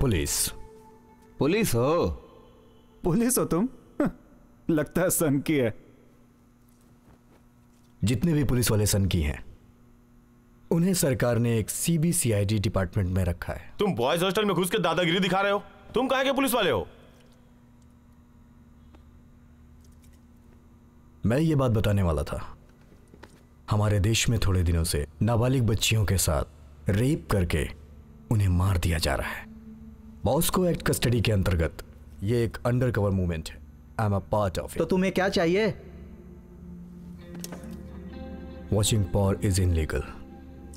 Police. Police हो? Police हो तुम? लगता है सन की है। जितने भी पुलिस वाले सन की हैं, उन्हें सरकार ने एक CBCID डिपार्टमेंट में रखा है। तुम बॉयज हॉस्टल में घुस के दादागिरी दिखा रहे हो? तुम कहां के पुलिस वाले हो? मैं ये बात बताने वाला था। हमारे देश में थोड़े दिनों से नाबालिग बच्चियों के साथ रेप करके उन्हें मार दिया जा रहा है। मॉस्को एक्ट कस्टडी के अंतर्गत ये एक अंडरकवर मूवमेंट है। I am a part of it. तो तुम्हें क्या चाहिए? Watching porn is illegal.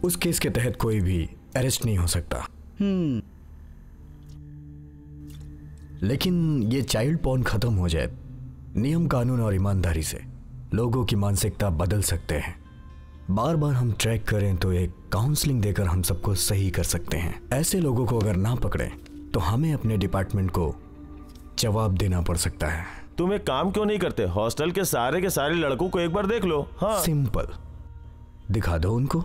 उस केस के तहत कोई भी अरेस्ट नहीं हो सकता। लेकिन ये चाइल्ड पॉर्न खत्म हो जाए, नियम कानून और ईमानदारी से लोगों की मानसिकता बदल सकते हैं। बार बार हम ट्रैक करें तो एक काउंसलिंग देकर हम सबको सही कर सकते हैं। ऐसे लोगों को अगर ना पकड़े तो हमें अपने डिपार्टमेंट को जवाब देना पड़ सकता है। तुम एक काम क्यों नहीं करते? हॉस्टल के सारे लड़कों को एक बार देख लो। हाँ, सिंपल। दिखा दो उनको।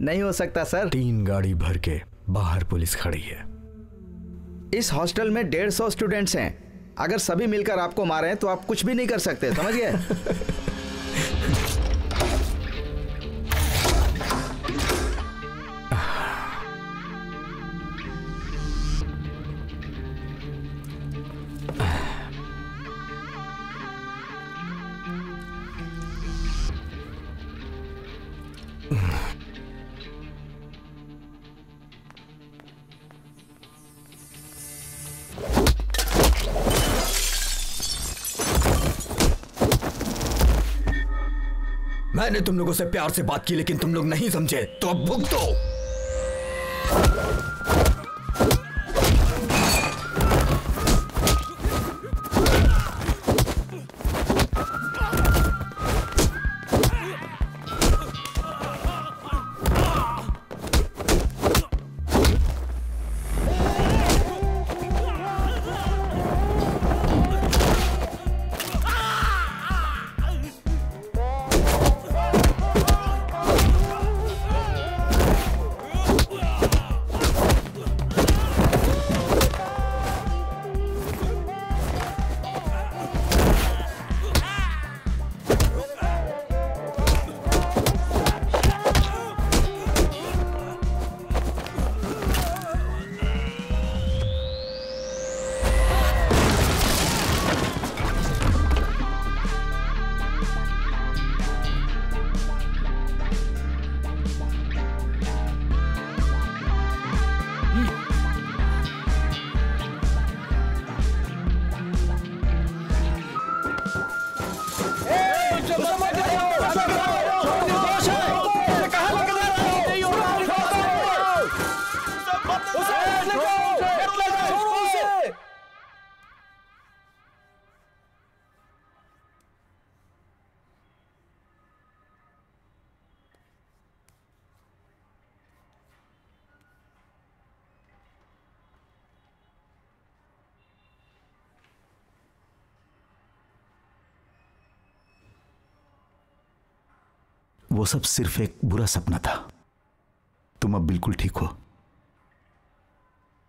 नहीं हो सकता सर। 3 गाड़ी भर के बाहर पुलिस खड़ी है। इस हॉस्टल में 150 स्टूडेंट्स हैं। अगर सभी मिलकर आपको मारें तो आप कुछ भी नहीं कर सकते, समझ गए? मैंने तुम लोगों से प्यार से बात की लेकिन तुम लोग नहीं समझे, तो अब भुगतो। वो सब सिर्फ एक बुरा सपना था। तुम अब बिल्कुल ठीक हो।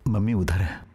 मम्मी उधर है।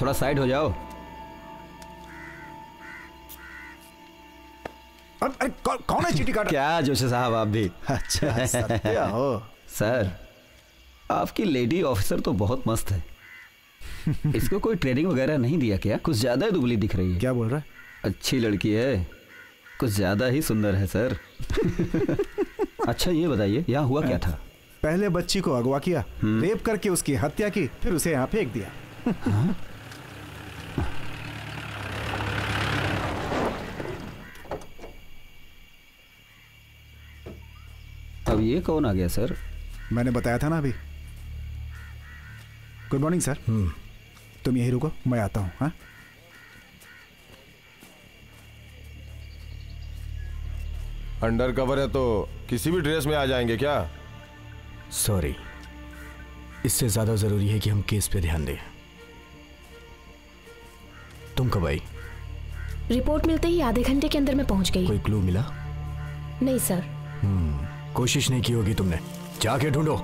थोड़ा साइड हो जाओ। अरे कौन है चीटी काटा? क्या जोशी साहब आप भी? अच्छा सत्या हो। सर आपकी लेडी ऑफिसर तो बहुत मस्त है। इसको कोई ट्रेनिंग वगैरह नहीं दिया क्या? कुछ ज्यादा ही दुबली दिख रही है। क्या बोल रहा है? अच्छी लड़की है, कुछ ज्यादा ही सुंदर है सर। अच्छा ये बताइए यहाँ हुआ क्या था? पहले बच्ची को अगवा किया, रेप करके उसकी हत्या की, फिर उसे यहाँ फेंक दिया। अब ये कौन आ गया सर? मैंने बताया था ना अभी। Good morning sir. तुम यही रुको, मैं आता हूँ। हाँ अंडर कवर है तो किसी भी ड्रेस में आ जाएंगे क्या? सॉरी, इससे ज्यादा जरूरी है कि हम केस पे ध्यान दें। तुम कब आई? रिपोर्ट मिलते ही आधे घंटे के अंदर मैं पहुंच गई। कोई क्लू मिला? नहीं सर। कोशिश नहीं की होगी तुमने, जाके ढूंढो।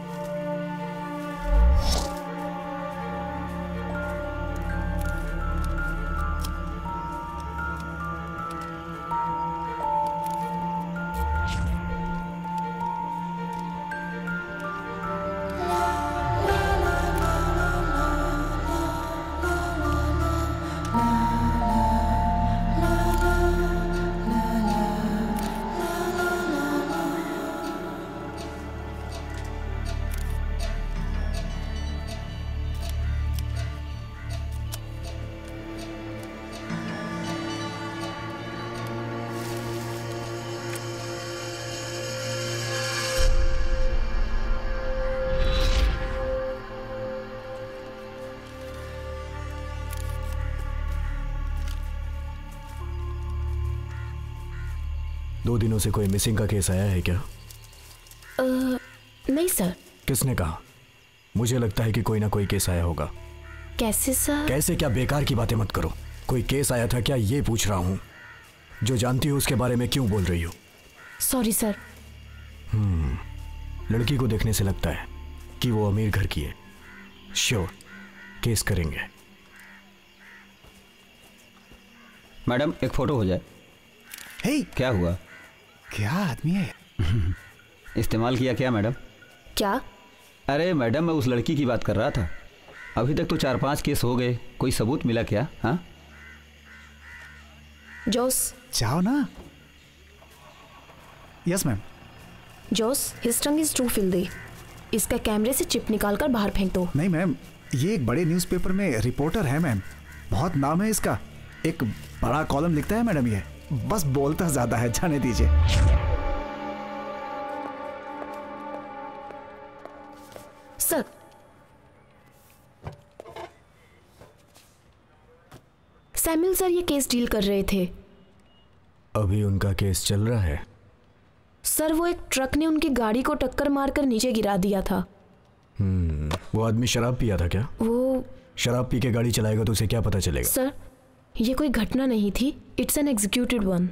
दो दिनों से कोई मिसिंग का केस आया है क्या? नहीं सर। किसने कहा? मुझे लगता है कि कोई ना कोई केस आया होगा। कैसे सर? कैसे क्या? बेकार की बातें मत करो। कोई केस आया था क्या, ये पूछ रहा हूं। जो जानती हो उसके बारे में क्यों बोल रही हो? Sorry sir. लड़की को देखने से लगता है कि वो अमीर घर की है। श्योर केस करेंगे। मैडम एक फोटो हो जाए। हे, क्या हुआ? क्या आदमी है? इस्तेमाल किया क्या मैडम? क्या? अरे मैडम मैं उस लड़की की बात कर रहा था। अभी तक तो 4-5 केस हो गए, कोई सबूत मिला क्या? हाँ जोस। जाओ ना। Yes ma'am. Jose, his tongue is too filthy. इसका कैमरे से चिप निकाल कर बाहर फेंक दो। नहीं मैम, ये एक बड़े न्यूज़पेपर में रिपोर्टर है मैम, बहुत नाम है इसका। एक बड़ा कॉलम लिखता है मैडम, ये बस बोलता ज्यादा है, जाने दीजिए। सर, सैमुअल सर ये केस डील कर रहे थे। अभी उनका केस चल रहा है? सर वो एक ट्रक ने उनकी गाड़ी को टक्कर मारकर नीचे गिरा दिया था। वो आदमी शराब पिया था क्या? वो शराब पी के गाड़ी चलाएगा तो उसे क्या पता चलेगा? सर ये कोई घटना नहीं थी, इट्स एन एग्जीक्यूटेड वन।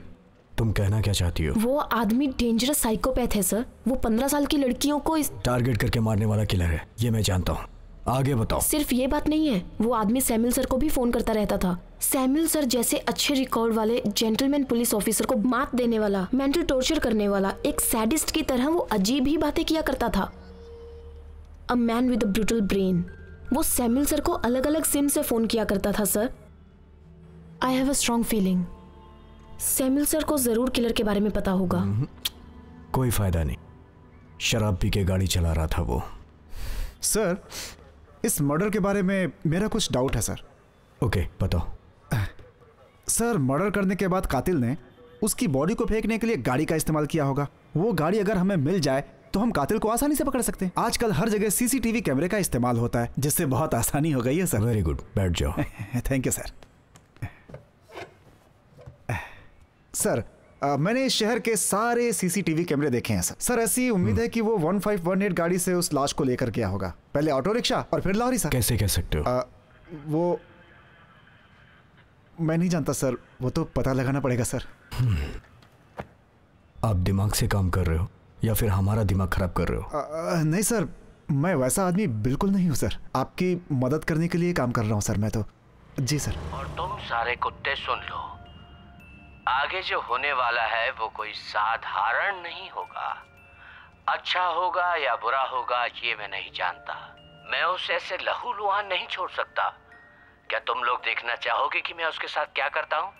तुम कहना क्या चाहती हो? वो आदमी डेंजरस साइकोपैथ है सर। वो 15 साल की लड़कियों को टारगेट करके मारने वाला किलर है, ये मैं जानता हूँ। आगे बताओ। सिर्फ ये बात नहीं है, वो आदमी सैमुअल सर को भी फोन करता रहता था। सैमुअल सर जैसे अच्छे रिकॉर्ड वाले जेंटलमैन पुलिस ऑफिसर को मात देने वाला, मेंटल टॉर्चर करने वाला एक सैडिस्ट की तरह वो अजीब ही बातें किया करता था। A man with a brutal brain. वो सैमुअल सर को अलग अलग सिम से फोन किया करता था sir. I have a strong feeling Samuel sir को जरूर किलर के बारे में पता होगा। कोई फायदा नहीं, शराब पी के गाड़ी चला रहा था वो। सर इस मर्डर के बारे में मेरा कुछ डाउट है सर। ओके बताओ। सर मर्डर करने के बाद कातिल ने उसकी बॉडी को फेंकने के लिए गाड़ी का इस्तेमाल किया होगा। वो गाड़ी अगर हमें मिल जाए तो हम कातिल को आसानी से पकड़ सकते हैं। आजकल हर जगह सीसीटीवी कैमरे का इस्तेमाल होता है, जिससे बहुत आसानी हो गई है सर। वेरी गुड, बैठ जाओ। Thank you sir. सर मैंने इस शहर के सारे सीसीटीवी कैमरे देखे हैं सर। ऐसी उम्मीद है कि वो 1518 गाड़ी से उस लाश को लेकर गया होगा। पहले ऑटो रिक्शा और फिर लॉरी सर। कैसे कह सकते हो? वो मैं नहीं जानता सर, वो तो पता लगाना पड़ेगा सर। आप दिमाग से काम कर रहे हो या फिर हमारा दिमाग खराब कर रहे हो? नहीं सर, मैं वैसा आदमी बिल्कुल नहीं हूँ सर। आपकी मदद करने के लिए काम कर रहा हूँ सर मैं तो। जी सर। और तुम सारे कुत्ते सुन लो, आगे जो होने वाला है वो कोई साधारण नहीं होगा। अच्छा होगा या बुरा होगा ये मैं नहीं जानता। मैं उसे ऐसे लहूलुहान नहीं छोड़ सकता। क्या तुम लोग देखना चाहोगे कि मैं उसके साथ क्या करता हूँ?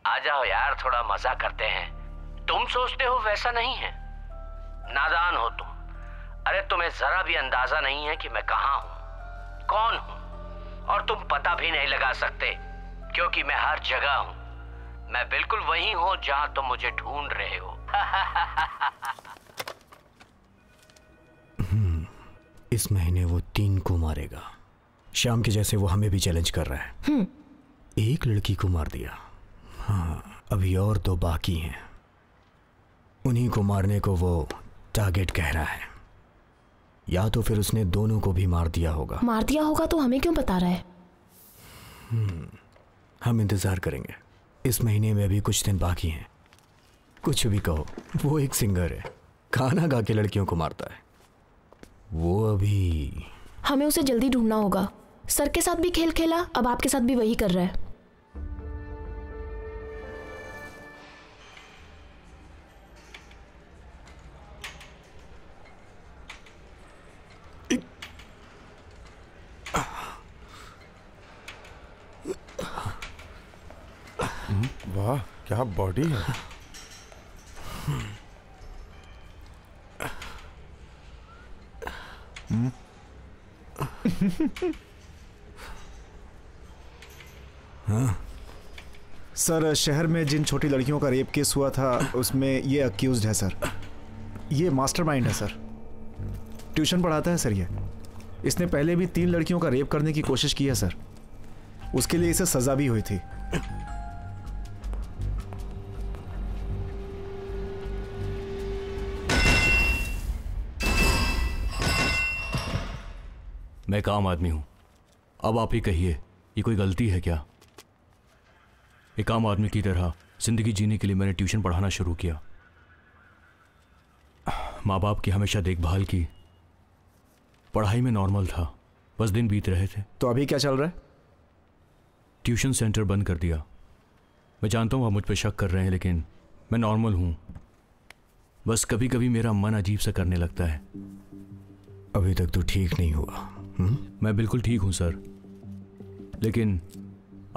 आ जाओ यार, थोड़ा मजा करते हैं। तुम सोचते हो वैसा नहीं है, नादान हो तुम। अरे तुम्हें जरा भी अंदाजा नहीं है कि मैं कहाँ हूँ, कौन हूँ, और तुम पता भी नहीं लगा सकते क्योंकि मैं हर जगह हूँ। मैं बिल्कुल वहीं हूँ जहाँ तुम मुझे ढूंढ रहे हो। इस महीने वो 3 को मारेगा। शाम के जैसे वो हमें भी चैलेंज कर रहा है। एक लड़की को मार दिया, हाँ अभी और 2 बाकी हैं। उन्हीं को मारने को वो टारगेट कह रहा है, या तो फिर उसने दोनों को भी मार दिया होगा। मार दिया होगा तो हमें क्यों बता रहा है? हम इंतजार करेंगे। इस महीने में अभी कुछ दिन बाकी हैं। कुछ भी कहो, वो एक सिंगर है, गाना गा के लड़कियों को मारता है। वो अभी हमें उसे जल्दी ढूंढना होगा। सर के साथ भी खेल खेला, अब आपके साथ भी वही कर रहा है। वाह क्या बॉडी है। सर, शहर में जिन छोटी लड़कियों का रेप केस हुआ था उसमें ये अक्यूज्ड है सर। ये मास्टरमाइंड है सर। ट्यूशन पढ़ाता है सर ये। इसने पहले भी 3 लड़कियों का रेप करने की कोशिश की है सर। उसके लिए इसे सजा भी हुई थी। मैं एक आम आदमी हूं। अब आप ही कहिए, ये कोई गलती है क्या? एक आम आदमी की तरह जिंदगी जीने के लिए मैंने ट्यूशन पढ़ाना शुरू किया। माँ बाप की हमेशा देखभाल की, पढ़ाई में नॉर्मल था, बस दिन बीत रहे थे। तो अभी क्या चल रहा है? ट्यूशन सेंटर बंद कर दिया। मैं जानता हूँ आप मुझ पर शक कर रहे हैं, लेकिन मैं नॉर्मल हूँ। बस कभी कभी मेरा मन अजीब सा करने लगता है। अभी तक तो ठीक नहीं हुआ। मैं बिल्कुल ठीक हूँ सर, लेकिन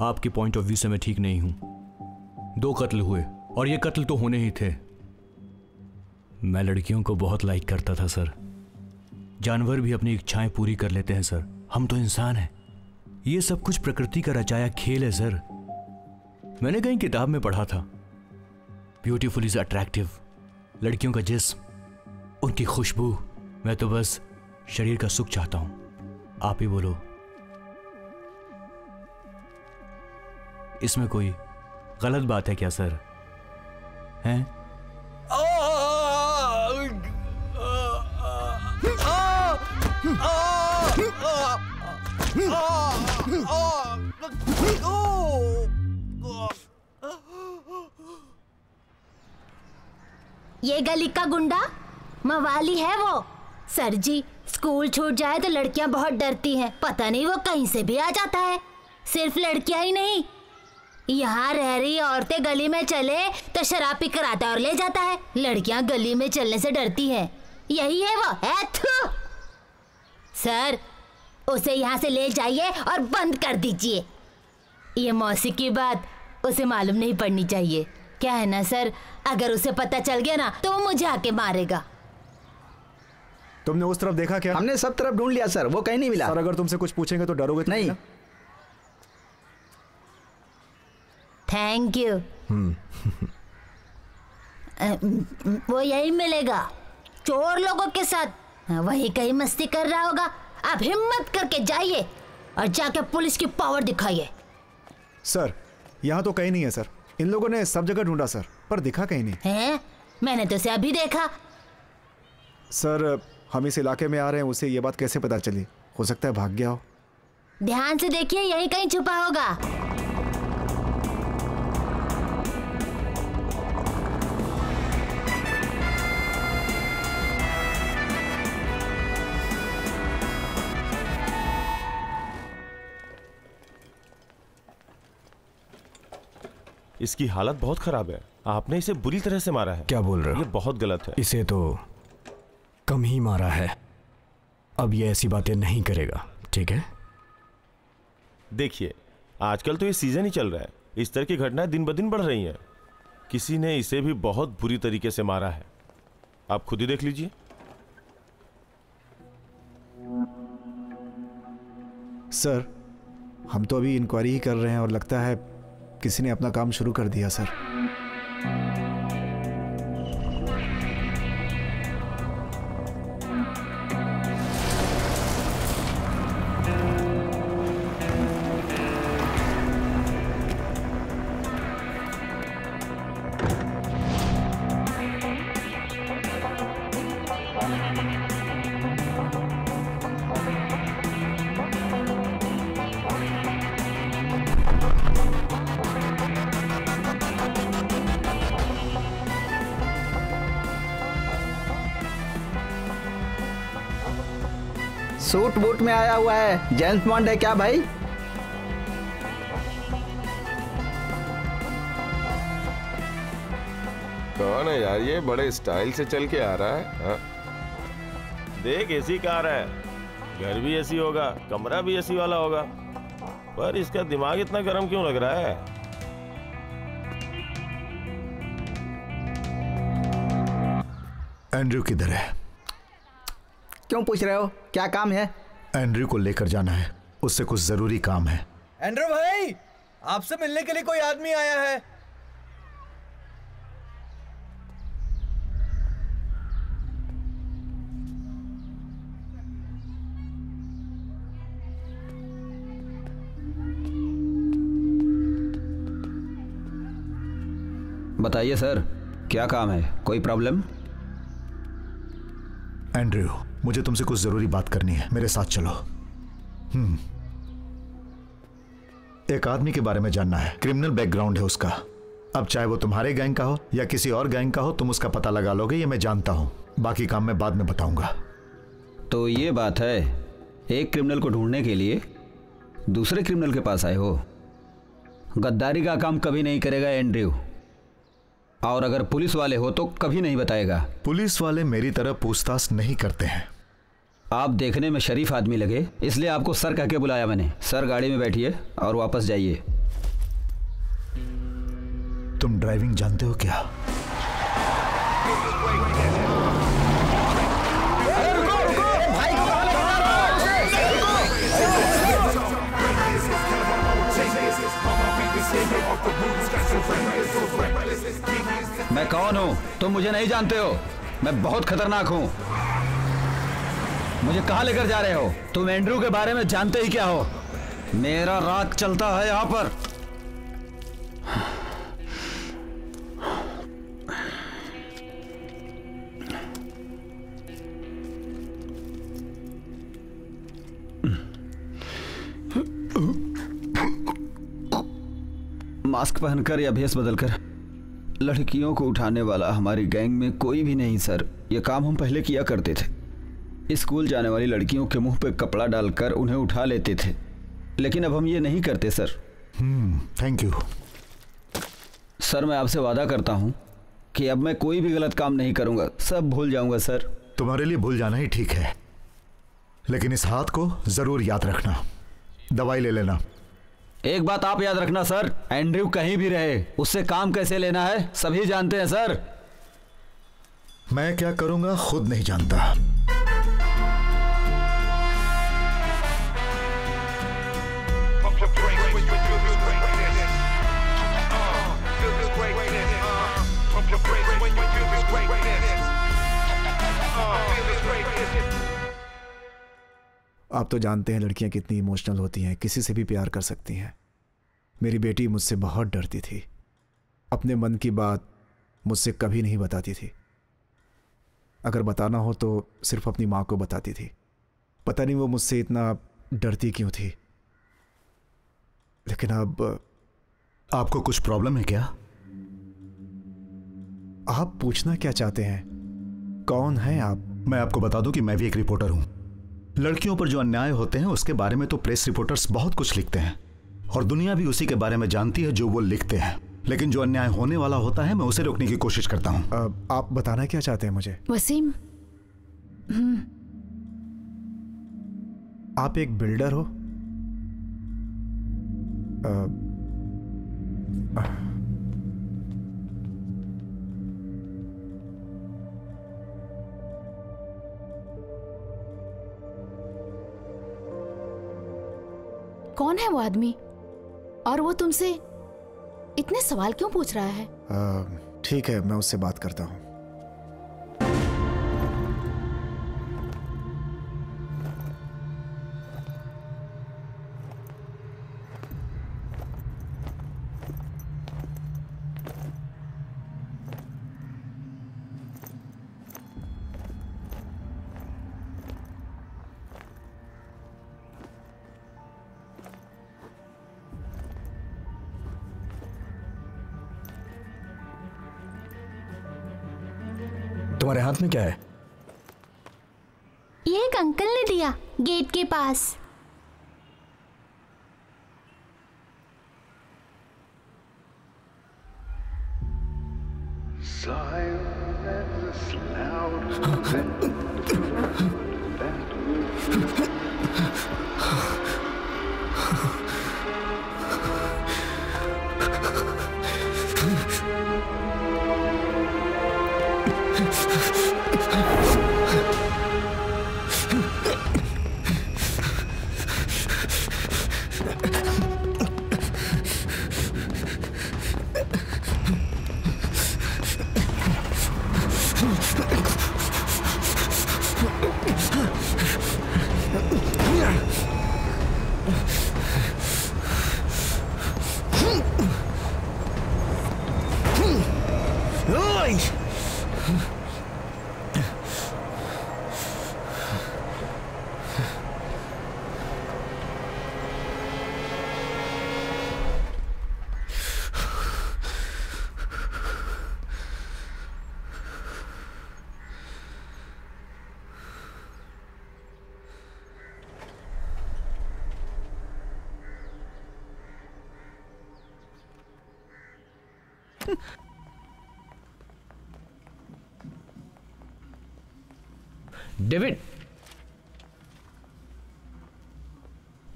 आपके पॉइंट ऑफ व्यू से मैं ठीक नहीं हूँ। 2 कत्ल हुए और ये कत्ल तो होने ही थे। मैं लड़कियों को बहुत लाइक करता था सर। जानवर भी अपनी इच्छाएं पूरी कर लेते हैं सर, हम तो इंसान हैं। ये सब कुछ प्रकृति का रचाया खेल है सर। मैंने कहीं किताब में पढ़ा था, ब्यूटीफुल इज अट्रैक्टिव। लड़कियों का जिस्म, उनकी खुशबू, मैं तो बस शरीर का सुख चाहता हूं। आप ही बोलो, इसमें कोई गलत बात है क्या सर? हैं? ये गली का गुंडा मवाली है वो। सर जी, स्कूल छूट जाए तो लड़कियां बहुत डरती हैं। पता नहीं वो कहीं से भी आ जाता है। सिर्फ लड़कियां ही नहीं, यहाँ रह रही औरतें गली में चले तो शराब पी कर आता और ले जाता है। लड़कियां गली में चलने से डरती हैं। यही है वो। सर, उसे यहाँ से ले जाइए और बंद कर दीजिए। ये मौसी की बात उसे मालूम नहीं पड़नी चाहिए। क्या है ना सर, अगर उसे पता चल गया ना तो वो मुझे आके मारेगा। तुमने उस तरफ देखा क्या? हमने सब तरफ ढूंढ लिया सर, वो कहीं नहीं मिला। सर, अगर तुमसे कुछ पूछेंगे तो डरोगे तो नहीं। Thank you. वो यही मिलेगा, चोर लोगों के साथ। वही कहीं मस्ती कर रहा होगा। आप हिम्मत करके जाइए और जाके पुलिस की पावर दिखाइए। सर, यहाँ तो कहीं नहीं है सर। इन लोगों ने सब जगह ढूंढा सर, पर दिखा कहीं नहीं है। मैंने तो उसे अभी देखा। सर, हम इस इलाके में आ रहे हैं, उसे ये बात कैसे पता चली? हो सकता है भाग गया हो। ध्यान से देखिए, यहीं कहीं छुपा होगा। इसकी हालत बहुत खराब है। आपने इसे बुरी तरह से मारा है। क्या बोल रहे हो? ये बहुत गलत है। इसे तो कम ही मारा है, अब ये ऐसी बातें नहीं करेगा, ठीक है? देखिए, आजकल तो ये सीजन ही चल रहा है, इस तरह की घटनाएं दिन ब दिन बढ़ रही हैं। किसी ने इसे भी बहुत बुरी तरीके से मारा है, आप खुद ही देख लीजिए। सर, हम तो अभी इंक्वायरी ही कर रहे हैं और लगता है किसी ने अपना काम शुरू कर दिया सर। सूट बूट में आया हुआ है, जेम्स बॉन्ड है क्या भाई? कौन है यार ये, बड़े स्टाइल से चल के आ रहा है? हाँ? देख, एसी कार है, घर भी एसी होगा, कमरा भी एसी वाला होगा, पर इसका दिमाग इतना गर्म क्यों लग रहा है? एंड्रयू किधर है? क्यों पूछ रहे हो, क्या काम है? एंड्रयू को लेकर जाना है, उससे कुछ जरूरी काम है। एंड्रयू भाई, आपसे मिलने के लिए कोई आदमी आया है। बताइए सर, क्या काम है? कोई प्रॉब्लम? एंड्रयू, मुझे तुमसे कुछ जरूरी बात करनी है, मेरे साथ चलो। एक आदमी के बारे में जानना है, क्रिमिनल बैकग्राउंड है उसका। अब चाहे वो तुम्हारे गैंग का हो या किसी और गैंग का हो, तुम उसका पता लगा लोगे, ये मैं जानता हूं। बाकी काम मैं बाद में बताऊंगा। तो ये बात है, एक क्रिमिनल को ढूंढने के लिए दूसरे क्रिमिनल के पास आए हो। गद्दारी का काम कभी नहीं करेगा एंड्रयू, और अगर पुलिस वाले हो तो कभी नहीं बताएगा। पुलिस वाले मेरी तरह पूछताछ नहीं करते हैं। आप देखने में शरीफ आदमी लगे, इसलिए आपको सर कह के बुलाया मैंने। सर, गाड़ी में बैठिए और वापस जाइए। तुम ड्राइविंग जानते हो क्या? मैं कौन हूं तुम मुझे नहीं जानते हो। मैं बहुत खतरनाक हूं। मुझे कहां लेकर जा रहे हो? तुम एंड्रयू के बारे में जानते ही क्या हो? मेरा राज चलता है यहां पर। मास्क पहनकर या भेष बदलकर लड़कियों को उठाने वाला हमारी गैंग में कोई भी नहीं सर। ये काम हम पहले किया करते थे। स्कूल जाने वाली लड़कियों के मुंह पे कपड़ा डालकर उन्हें उठा लेते थे, लेकिन अब हम ये नहीं करते सर। Thank you sir. मैं आपसे वादा करता हूँ कि अब मैं कोई भी गलत काम नहीं करूँगा, सब भूल जाऊँगा सर। तुम्हारे लिए भूल जाना ही ठीक है, लेकिन इस हाथ को जरूर याद रखना। दवाई ले लेना। एक बात आप याद रखना सर, एंड्रयू कहीं भी रहे, उससे काम कैसे लेना है सभी जानते हैं सर। मैं क्या करूंगा खुद नहीं जानता। आप तो जानते हैं लड़कियां कितनी इमोशनल होती हैं, किसी से भी प्यार कर सकती हैं। मेरी बेटी मुझसे बहुत डरती थी, अपने मन की बात मुझसे कभी नहीं बताती थी। अगर बताना हो तो सिर्फ अपनी माँ को बताती थी। पता नहीं वो मुझसे इतना डरती क्यों थी। लेकिन अब आपको कुछ प्रॉब्लम है क्या? आप पूछना क्या चाहते हैं? कौन हैं आप? मैं आपको बता दूं कि मैं भी एक रिपोर्टर हूं। लड़कियों पर जो अन्याय होते हैं उसके बारे में तो प्रेस रिपोर्टर्स बहुत कुछ लिखते हैं, और दुनिया भी उसी के बारे में जानती है जो वो लिखते हैं। लेकिन जो अन्याय होने वाला होता है मैं उसे रोकने की कोशिश करता हूँ। आप बताना क्या चाहते हैं मुझे? वसीम, आप एक बिल्डर हो? कौन है वो आदमी और वो तुमसे इतने सवाल क्यों पूछ रहा है? ठीक है, मैं उससे बात करता हूँ। तुम्हारे हाथ में क्या है? ये एक अंकल ने दिया गेट के पास।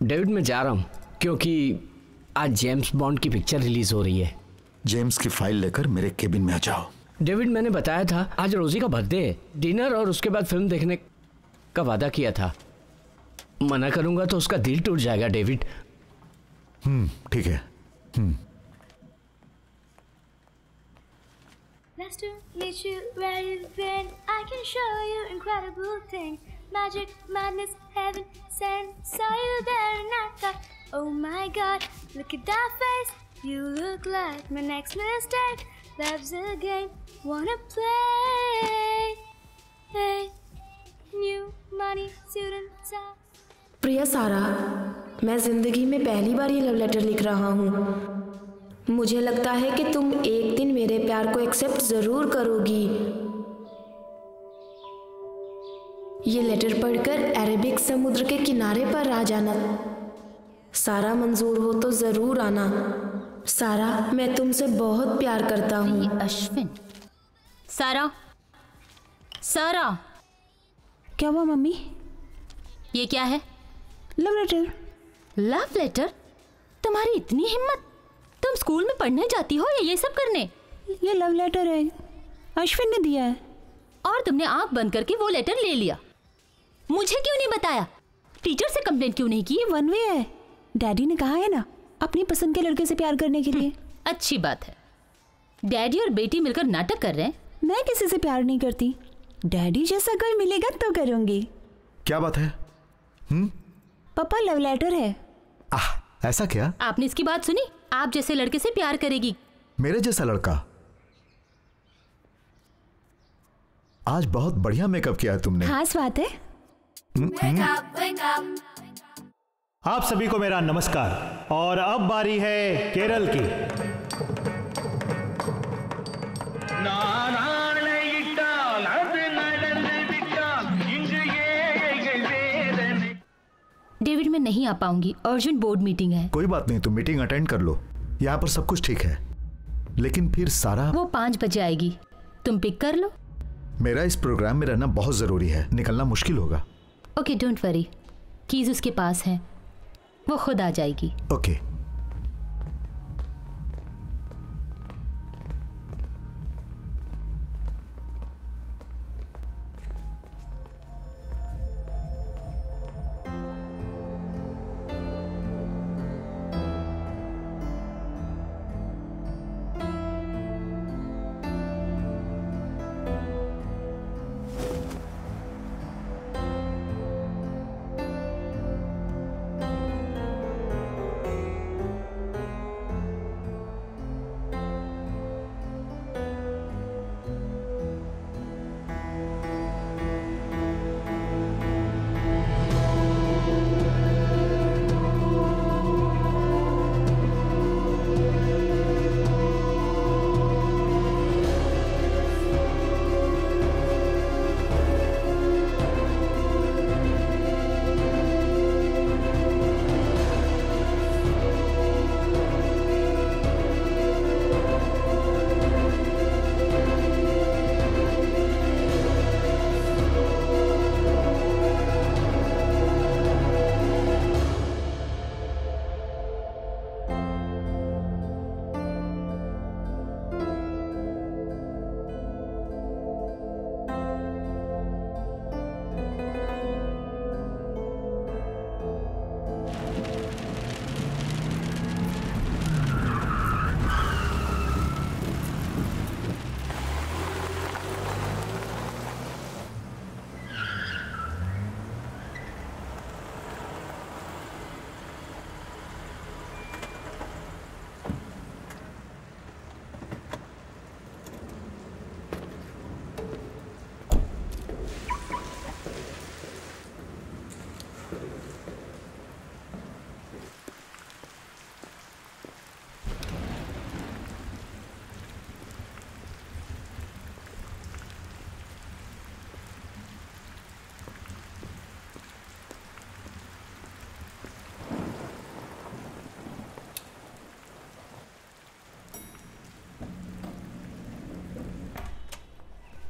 डेविड मैं जा रहा हूं क्योंकि आज जेम्स बॉन्ड की पिक्चर रिलीज हो रही है। जेम्स की फाइल लेकर मेरे केबिन में आ जाओ। डेविड, मैंने बताया था आज रोजी का बर्थडे है, डिनर और उसके बाद फिल्म देखने का वादा किया था। मना करूंगा तो उसका दिल टूट जाएगा डेविड। ठीक है। Nice to meet you where you've been. I can show you incredible things. Magic, madness, heaven sent. Saw you there and I thought, oh my God, look at that face. You look like my next mistake. Love's a game, wanna play. Hey, new money, student time. प्रिया सारा, मैं जिंदगी में पहली बार ये love letter लिख रहा हूँ। मुझे लगता है कि तुम एक दिन मेरे प्यार को एक्सेप्ट जरूर करोगी। ये लेटर पढ़कर अरेबिक समुद्र के किनारे पर आ जाना। सारा मंजूर हो तो जरूर आना। सारा, मैं तुमसे बहुत प्यार करता हूँ। अश्विन। सारा, सारा, क्या हुआ मम्मी? ये क्या है? Love letter. Love letter? तुम्हारी इतनी हिम्मत? तुम स्कूल में पढ़ने जाती हो या ये सब करने? ये लव लेटर है, अश्विन ने दिया है। और तुमने आंख बंद करके वो लेटर ले लिया? मुझे क्यों नहीं बताया? टीचर से कंप्लेंट क्यों नहीं की? वन वे है, डैडी ने कहा है ना, अपनी पसंद के लड़के से प्यार करने के लिए। अच्छी बात है। डैडी और बेटी मिलकर नाटक कर रहे हैं। मैं किसी से प्यार नहीं करती। डैडी जैसा कोई मिलेगा तो करूंगी। क्या बात है? पापा, लव लेटर है। ऐसा क्या? आपने इसकी बात सुनी? आप जैसे लड़के से प्यार करेगी। मेरे जैसा लड़का? आज बहुत बढ़िया मेकअप किया है तुमने। खास बात है। आप सभी को मेरा नमस्कार। और अब बारी है केरल की। डेविड, मैं नहीं आ पाऊंगी, अर्जेंट बोर्ड मीटिंग है। कोई बात नहीं, तुम मीटिंग अटेंड कर लो। यहाँ पर सब कुछ ठीक है। लेकिन फिर सारा। वो 5 बजे आएगी, तुम पिक कर लो। मेरा इस प्रोग्राम में रहना बहुत जरूरी है, निकलना मुश्किल होगा। ओके, डोंट वरी, कीज उसके पास है, वो खुद आ जाएगी। ओके।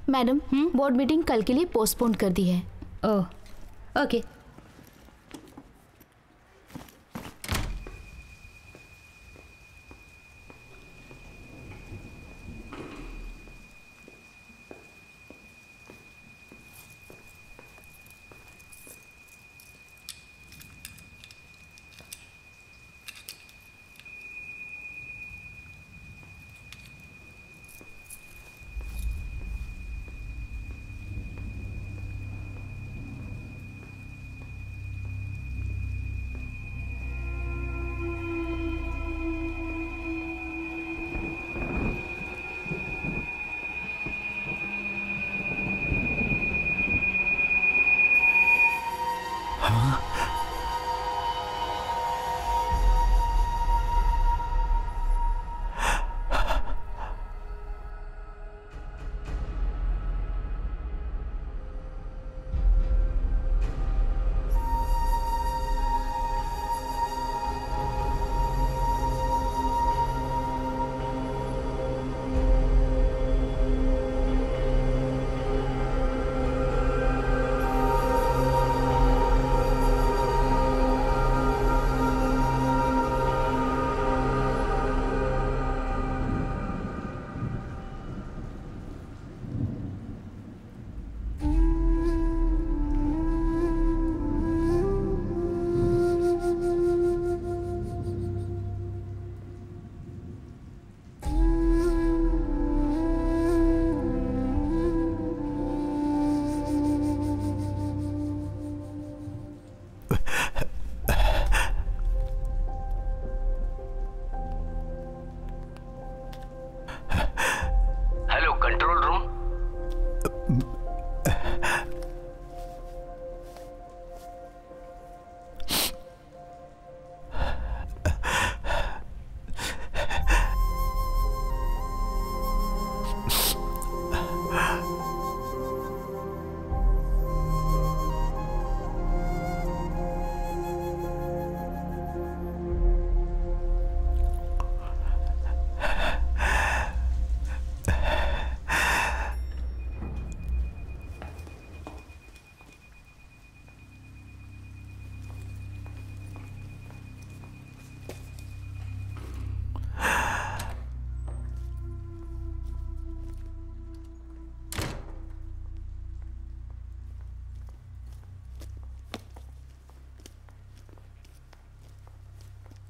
मैडम, बोर्ड मीटिंग कल के लिए पोस्टपोन कर दी है। ओह, ओके।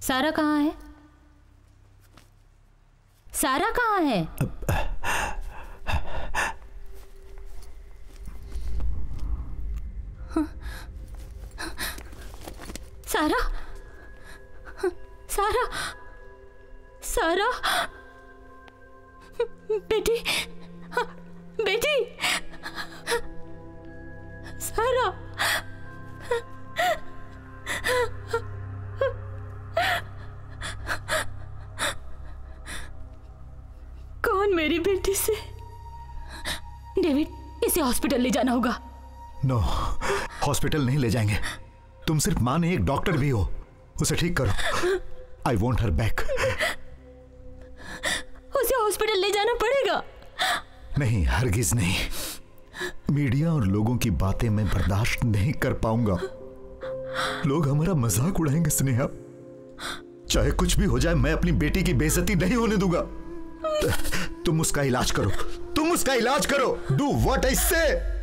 सारा कहाँ है? सारा कहाँ है? सारा, सारा, सारा, बेटी, बेटी, सारा, कौन मेरी बेटी से? डेविड, इसे हॉस्पिटल ले जाना होगा। नो, हॉस्पिटल नहीं ले जाएंगे। तुम सिर्फ मां नहीं, एक डॉक्टर भी हो। उसे ठीक करो। I want her back. उसे हॉस्पिटल ले जाना पड़ेगा। नहीं, हरगिज नहीं। मीडिया और लोगों की बातें मैं बर्दाश्त नहीं कर पाऊंगा। लोग हमारा मजाक उड़ाएंगे स्नेहा। चाहे कुछ भी हो जाए, मैं अपनी बेटी की बेइज्जती नहीं होने दूंगा। तुम उसका इलाज करो, तुम उसका इलाज करो। डू व्हाट आई से।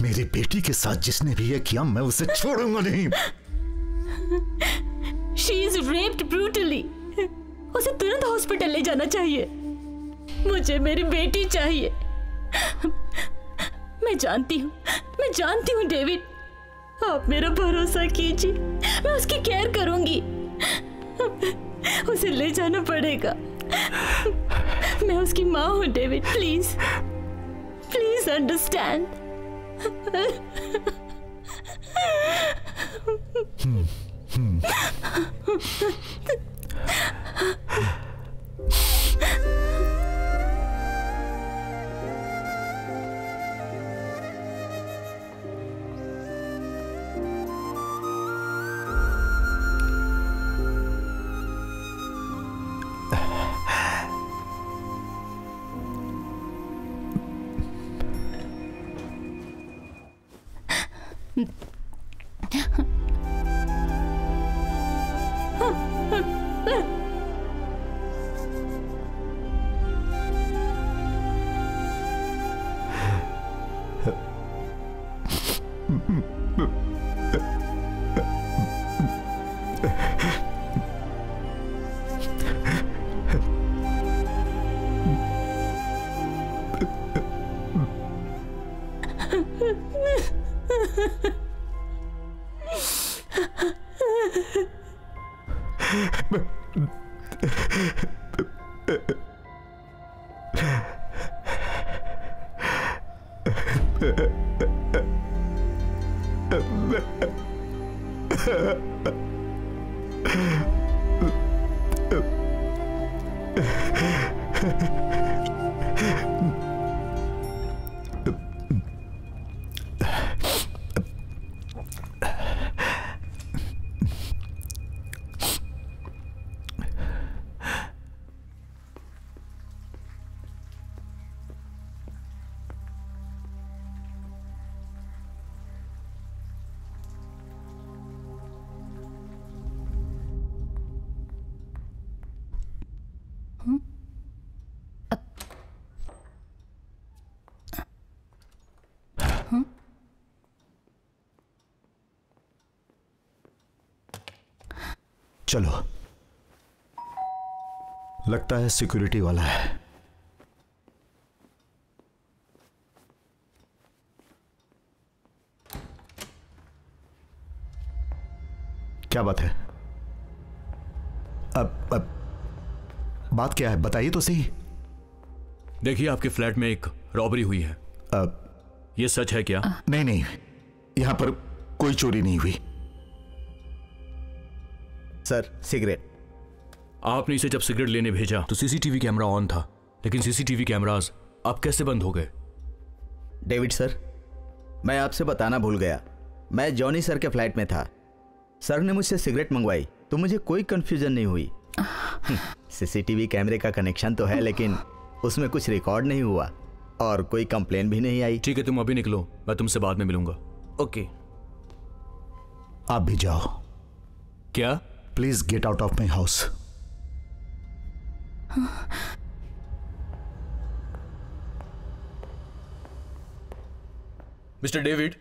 मेरी बेटी के साथ जिसने भी ये किया, मैं उसे छोड़ूंगा नहीं। She is raped brutally. उसे तुरंत हॉस्पिटल ले जाना चाहिए। मुझे मेरी बेटी चाहिए। मैं जानती हूँ डेविड, आप मेरा भरोसा कीजिए। मैं उसकी केयर करूंगी। उसे ले जाना पड़ेगा। मैं उसकी माँ हूँ डेविड, प्लीज प्लीज अंडरस्टैंड। चलो, लगता है सिक्योरिटी वाला है। क्या बात है? अब बात क्या है, बताइए तो सही। देखिए, आपके फ्लैट में एक रॉबरी हुई है। ये सच है क्या? नहीं नहीं, यहां पर कोई चोरी नहीं हुई। Sir, cigarette. आपने इसे जब सिगरेट लेने भेजा तो सीसीटीवी कैमरा ऑन था, लेकिन सीसीटीवी कैमरास अब कैसे बंद हो गए? डेविड सर, मैं आपसे बताना भूल गया। मैं जॉनी सर के फ्लैट में था। सर ने मुझसे सिगरेट मंगवाई तो मुझे कोई कंफ्यूजन नहीं हुई। सीसीटीवी कैमरे का कनेक्शन तो है, लेकिन उसमें कुछ रिकॉर्ड नहीं हुआ और कोई कंप्लेन भी नहीं आई। ठीक है, तुम अभी निकलो, मैं तुमसे बाद में मिलूंगा। ओके। आप भी जाओ। क्या? Please get out of my house. Mister David,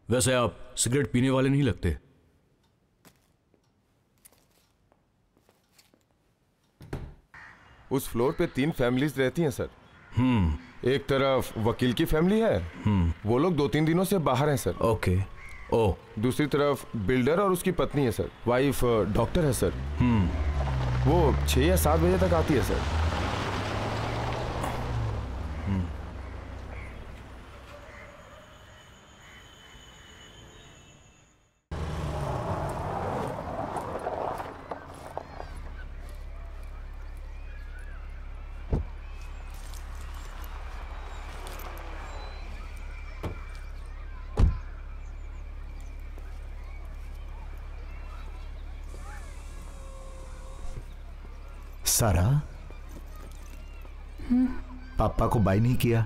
वैसे आप सिगरेट पीने वाले नहीं लगते। उस फ्लोर पे 3 फैमिलीज रहती हैं सर। एक तरफ वकील की फैमिली है, वो लोग 2-3 दिनों से बाहर हैं सर। ओके। ओ। दूसरी तरफ बिल्डर और उसकी पत्नी है सर। वाइफ डॉक्टर है सर। वो 6 या 7 बजे तक आती है सर। सारा, पापा को बाय नहीं किया?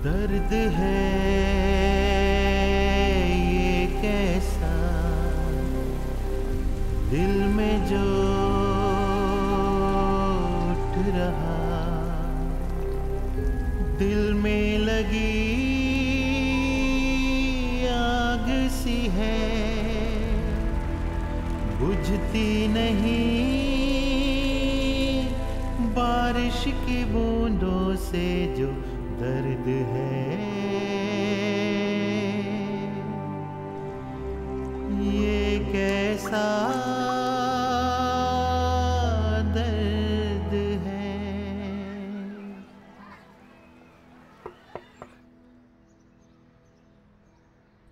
दर्द है ये कैसा दिल में जो उठ रहा, दिल में लगी आग सी है, बुझती नहीं बारिश की बूंदों से जो दर्द है। ये कैसा दर्द है।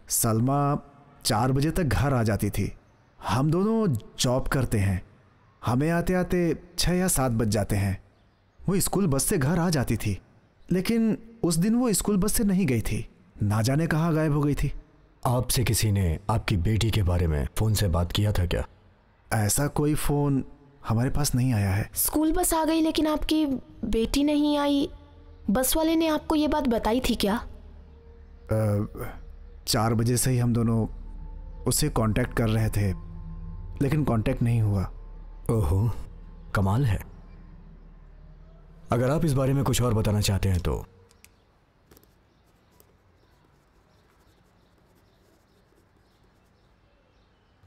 सलमा 4 बजे तक घर आ जाती थी। हम दोनों जॉब करते हैं, हमें आते आते 6 या 7 बज जाते हैं। वो स्कूल बस से घर आ जाती थी, लेकिन उस दिन वो स्कूल बस से नहीं गई थी, ना जाने कहाँ गायब हो गई थी। आपसे किसी ने आपकी बेटी के बारे में फ़ोन से बात किया था क्या? ऐसा कोई फ़ोन हमारे पास नहीं आया है। स्कूल बस आ गई लेकिन आपकी बेटी नहीं आई, बस वाले ने आपको ये बात बताई थी क्या? 4 बजे से ही हम दोनों उससे कांटेक्ट कर रहे थे, लेकिन कांटेक्ट नहीं हुआ। ओहो, कमाल है। अगर आप इस बारे में कुछ और बताना चाहते हैं तो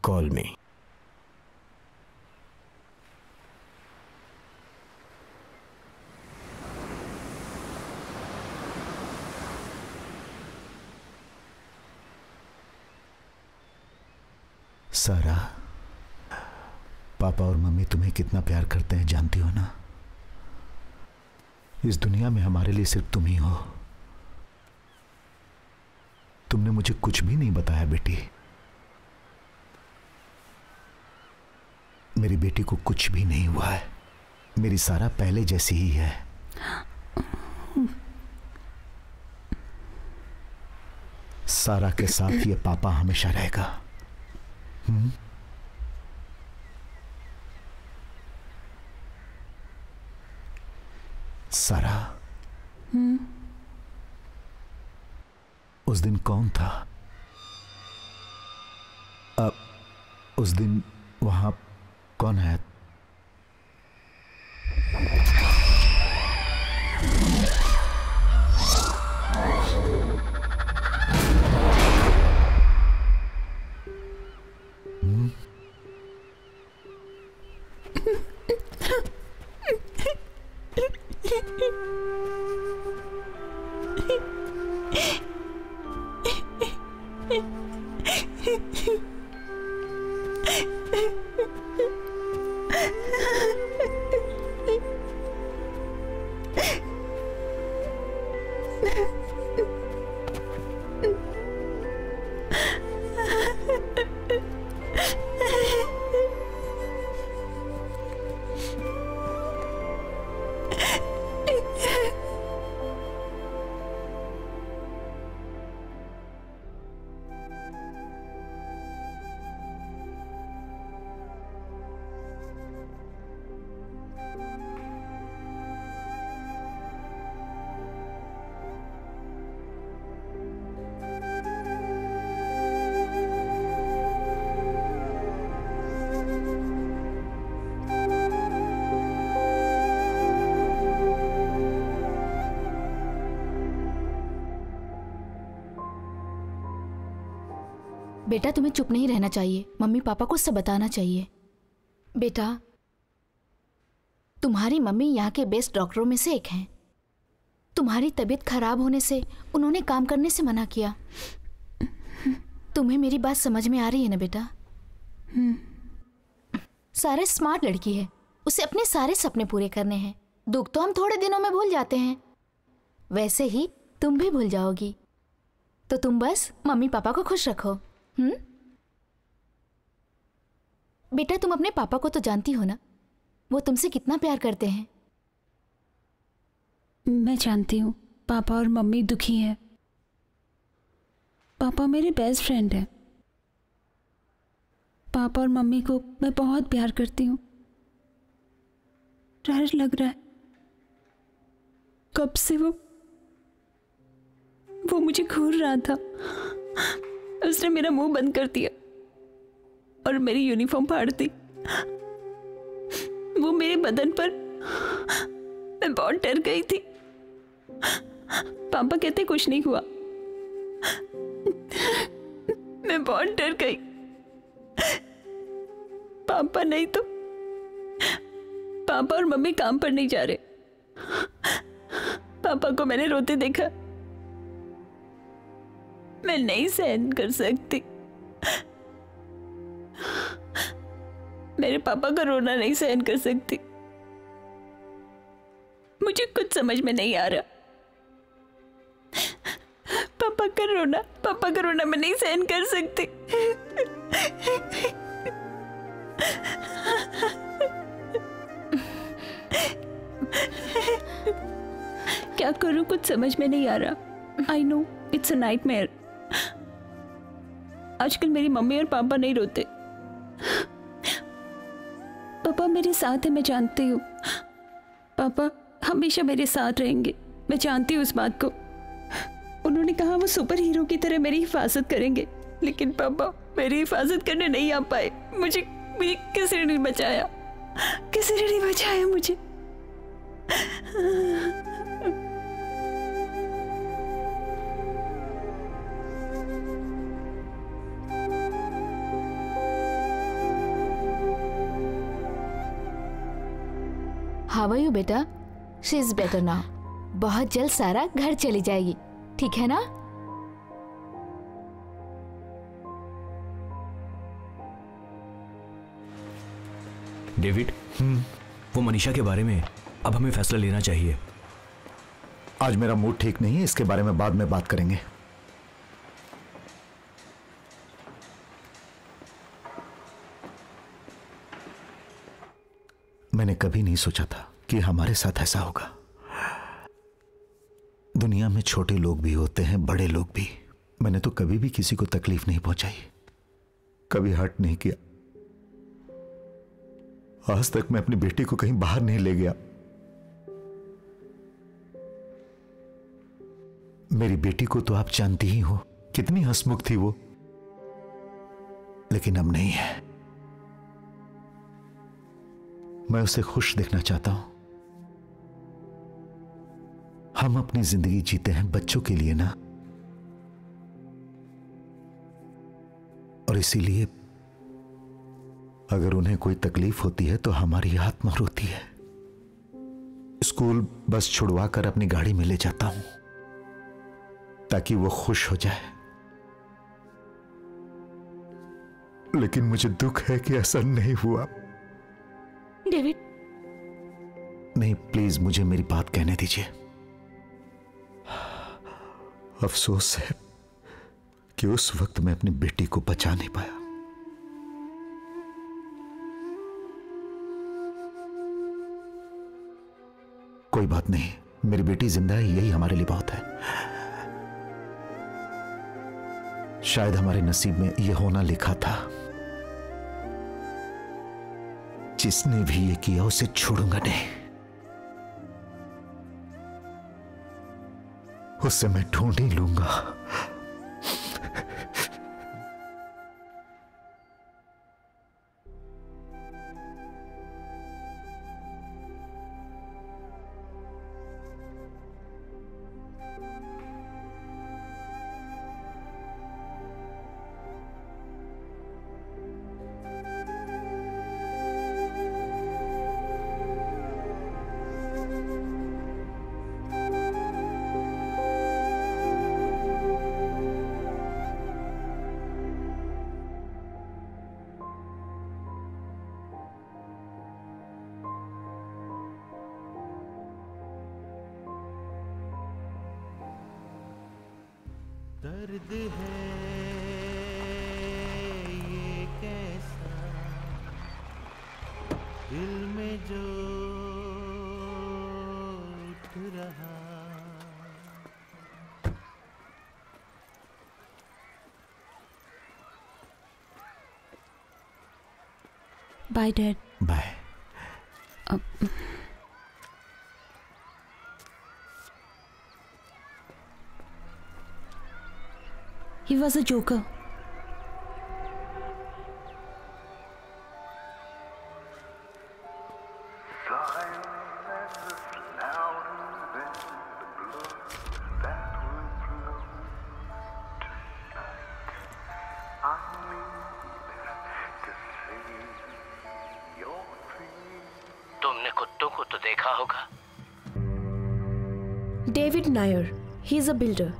कॉल मी। सारा, पापा और मम्मी तुम्हें कितना प्यार करते हैं जानती हो ना? इस दुनिया में हमारे लिए सिर्फ तुम ही हो। तुमने मुझे कुछ भी नहीं बताया बेटी। मेरी बेटी को कुछ भी नहीं हुआ है। मेरी सारा पहले जैसी ही है। सारा के साथ ये पापा हमेशा रहेगा। सारा, उस दिन कौन था? उस दिन वहां कौन है? बेटा तुम्हें चुप नहीं रहना चाहिए, मम्मी पापा को सब बताना चाहिए। बेटा तुम्हारी मम्मी यहाँ के बेस्ट डॉक्टरों में से एक हैं। तुम्हारी तबीयत खराब होने से उन्होंने काम करने से मना किया। तुम्हें मेरी बात समझ में आ रही है ना बेटा? सारे स्मार्ट लड़की है, उसे अपने सारे सपने पूरे करने हैं। दुख तो हम थोड़े दिनों में भूल जाते हैं, वैसे ही तुम भी भूल जाओगी। तो तुम बस मम्मी पापा को खुश रखो। बेटा तुम अपने पापा को तो जानती हो ना, वो तुमसे कितना प्यार करते हैं। मैं जानती हूँ पापा और मम्मी दुखी हैं। पापा मेरे बेस्ट फ्रेंड हैं। पापा और मम्मी को मैं बहुत प्यार करती हूँ। डर लग रहा है, कब से वो मुझे घूर रहा था। उसने मेरा मुंह बंद कर दिया और मेरी यूनिफॉर्म फाड़ दी। वो मेरे बदन पर, मैं बहुत डर गई थी। पापा कहते कुछ नहीं हुआ, मैं बहुत डर गई। पापा नहीं तो पापा और मम्मी काम पर नहीं जा रहे। पापा को मैंने रोते देखा, मैं नहीं सहन कर सकती। मेरे पापा का रोना नहीं सहन कर सकती। मुझे कुछ समझ में नहीं आ रहा। पापा का रोना मैं नहीं सहन कर सकती। क्या करूं, कुछ समझ में नहीं आ रहा। I know it's a nightmare. आजकल मेरी मम्मी और पापा नहीं रोते। पापा मेरे साथ है, मैं जानती हूँ। पापा हमेशा मेरे साथ रहेंगे, मैं जानती हूँ उस बात को। उन्होंने कहा वो सुपर हीरो की तरह मेरी हिफाजत करेंगे, लेकिन पापा मेरी हिफाजत करने नहीं आ पाए। मुझे किसी ने नहीं बचाया, किसी ने नहीं बचाया मुझे। हाउ आर यू बेटा? She is better now. बहुत जल्द सारा घर चली जाएगी, ठीक है ना? डेविड, वो मनीषा के बारे में अब हमें फैसला लेना चाहिए। आज मेरा मूड ठीक नहीं है, इसके बारे में बाद में बात करेंगे। मैंने कभी नहीं सोचा था कि हमारे साथ ऐसा होगा। दुनिया में छोटे लोग भी होते हैं, बड़े लोग भी। मैंने तो कभी भी किसी को तकलीफ नहीं पहुंचाई, कभी हर्ट नहीं किया। आज तक मैं अपनी बेटी को कहीं बाहर नहीं ले गया। मेरी बेटी को तो आप जानती ही हो, कितनी हंसमुख थी वो, लेकिन अब नहीं है। मैं उसे खुश देखना चाहता हूं। हम अपनी जिंदगी जीते हैं बच्चों के लिए ना, और इसीलिए अगर उन्हें कोई तकलीफ होती है तो हमारी आत्मा रोती है। स्कूल बस छुड़वा कर अपनी गाड़ी में ले जाता हूं। ताकि वो खुश हो जाए, लेकिन मुझे दुख है कि ऐसा नहीं हुआ। डेविड, नहीं, प्लीज मुझे मेरी बात कहने दीजिए। अफसोस है कि उस वक्त मैं अपनी बेटी को बचा नहीं पाया। कोई बात नहीं, मेरी बेटी जिंदा है, यही हमारे लिए बहुत है। शायद हमारे नसीब में यह होना लिखा था। जिसने भी ये किया उसे छोड़ूंगा नहीं। उससे मैं ढूंढ ही लूंगा। दर्द है ये कैसा दिल में जो उठ रहा। Bye dad. Bye. He was a joker. तुमने कुत्तों को तो देखा होगा। David Nair, he is a builder.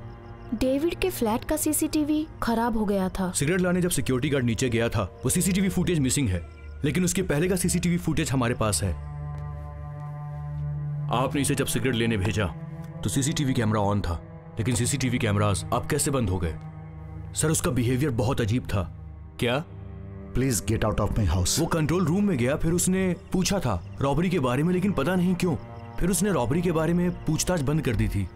David के फ्लैट का सीसीटीवी खराब हो गया था। सिगरेट लाने जब सिक्योरिटी गार्ड नीचे गया था, वो सीसीटीवी फुटेज मिसिंग है, लेकिन उसके पहले का सीसीटीवी फुटेज हमारे पास है। आपने इसे जब सिगरेट लेने भेजा तो सीसीटीवी कैमरा ऑन था, लेकिन सीसीटीवी कैमरास अब कैसे बंद हो गए? सर, उसका बिहेवियर बहुत अजीब था। क्या? Please get out of my house. वो कंट्रोल रूम में गया, फिर उसने पूछा था रॉबरी के बारे में, लेकिन पता नहीं क्यों फिर उसने रॉबरी के बारे में पूछताछ बंद कर दी थी।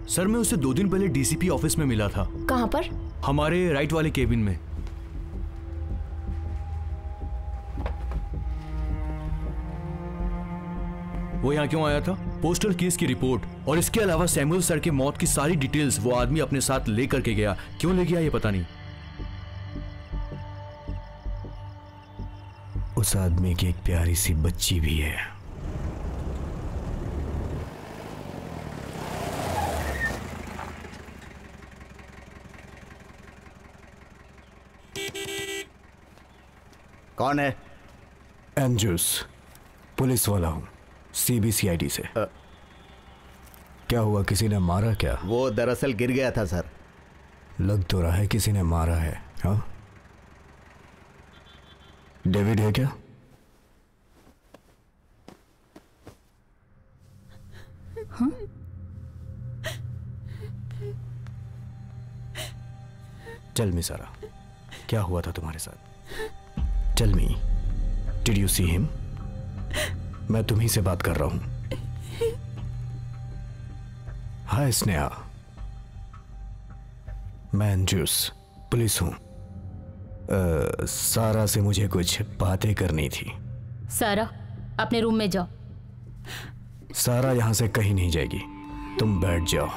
सर, मैं उससे 2 दिन पहले डीसीपी ऑफिस में मिला था। कहां पर? हमारे राइट वाले केबिन में। वो यहाँ क्यों आया था? पोस्टल केस की रिपोर्ट और इसके अलावा सैमुअल सर के मौत की सारी डिटेल्स वो आदमी अपने साथ लेकर के गया। क्यों ले गया ये पता नहीं। उस आदमी की एक प्यारी सी बच्ची भी है। कौन है? एंड्रूस, पुलिस वाला हूं, सीबीसीआईडी से। क्या हुआ, किसी ने मारा क्या? वो दरअसल गिर गया था सर। लग तो रहा है किसी ने मारा है। हाँ, डेविड है क्या? हाँ? चल मी सारा, क्या हुआ था तुम्हारे साथ? Tell me, did you see him? मैं तुम्ही से बात कर रहा हूं। हाय स्नेहा, मैं एंड्रूस, पुलिस हूं। सारा से मुझे कुछ बातें करनी थी। सारा, अपने रूम में जाओ। सारा यहां से कहीं नहीं जाएगी, तुम बैठ जाओ।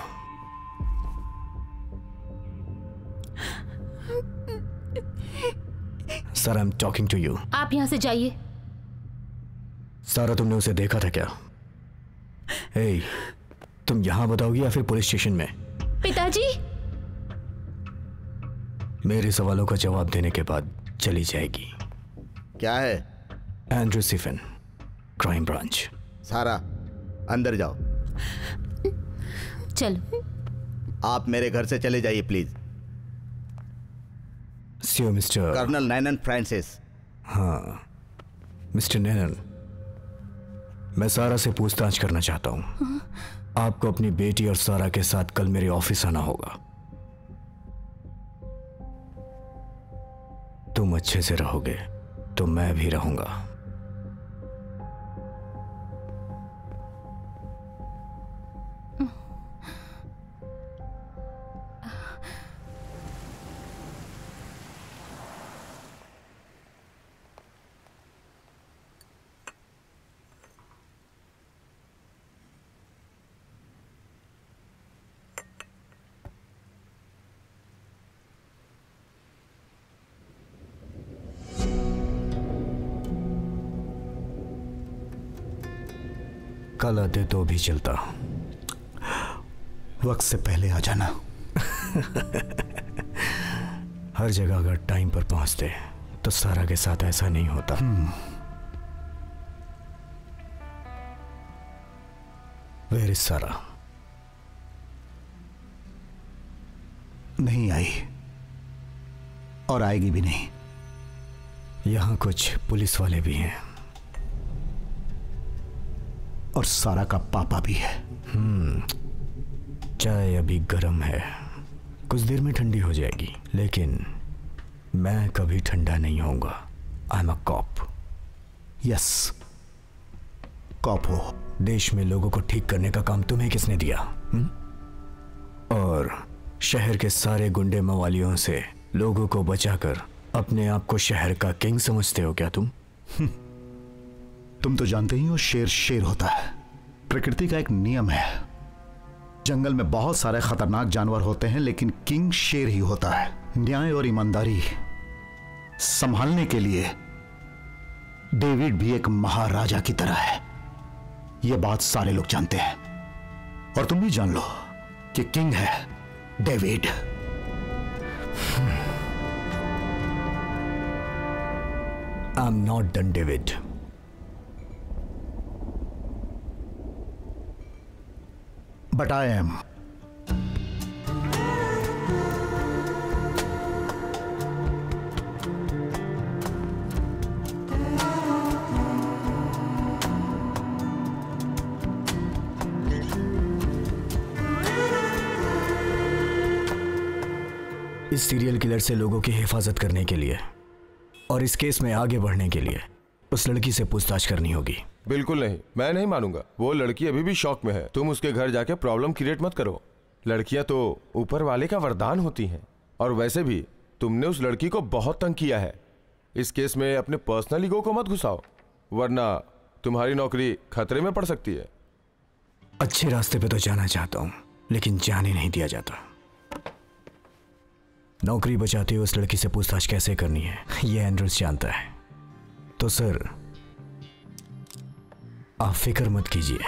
Sir, I am talking to you. आप यहां से जाइए। सारा, तुमने उसे देखा था क्या? हे, तुम यहां बताओगी या फिर पुलिस स्टेशन में? पिताजी, मेरे सवालों का जवाब देने के बाद चली जाएगी। क्या है? Andrew chiffon, crime branch. सारा, अंदर जाओ। चलो। आप मेरे घर से चले जाइए प्लीज। सियो मिस्टर कर्नल नैनन फ्रांसिस। हाँ मिस्टर नैनन, मैं सारा से पूछताछ करना चाहता हूँ। आपको अपनी बेटी और सारा के साथ कल मेरे ऑफिस आना होगा। तुम अच्छे से रहोगे तो मैं भी रहूंगा। कल आते तो भी चलता, वक्त से पहले आ जाना। हर जगह अगर टाइम पर पहुंचते तो सारा के साथ ऐसा नहीं होता। वेयर इज सारा? नहीं आई और आएगी भी नहीं। यहां कुछ पुलिस वाले भी हैं और सारा का पापा भी है। चाय अभी गर्म है, कुछ देर में ठंडी हो जाएगी, लेकिन मैं कभी ठंडा नहीं होऊंगा। I am a cop. Yes, cop हो। देश में लोगों को ठीक करने का काम तुम्हें किसने दिया? और शहर के सारे गुंडे मवालियों से लोगों को बचाकर अपने आप को शहर का किंग समझते हो क्या तुम? तुम तो जानते ही हो, शेर शेर होता है। प्रकृति का एक नियम है। जंगल में बहुत सारे खतरनाक जानवर होते हैं, लेकिन किंग शेर ही होता है। न्याय और ईमानदारी संभालने के लिए डेविड भी एक महाराजा की तरह है। यह बात सारे लोग जानते हैं, और तुम भी जान लो कि किंग है David. I am not done David. But I am. इस सीरियल किलर से लोगों की हिफाजत करने के लिए और इस केस में आगे बढ़ने के लिए उस लड़की से पूछताछ करनी होगी। बिल्कुल नहीं, मैं नहीं मानूंगा। वो लड़की अभी भी शॉक में है। तुम उसके घर जाके प्रॉब्लम क्रिएट मत करो। लड़कियां तो ऊपर वाले का वरदान होती हैं, और वैसे भी तुमने उस लड़की को बहुत तंग किया है। इस केस में अपने पर्सनल ईगो को मत घुसाओ, वरना तुम्हारी नौकरी खतरे में पड़ सकती है। अच्छे रास्ते पे तो जाना चाहता हूं, लेकिन जाने नहीं दिया जाता। नौकरी बचाते हुए उस लड़की से पूछताछ कैसे करनी है ये एंड्रूस जानता है। तो सर, आप फिक्र मत कीजिए।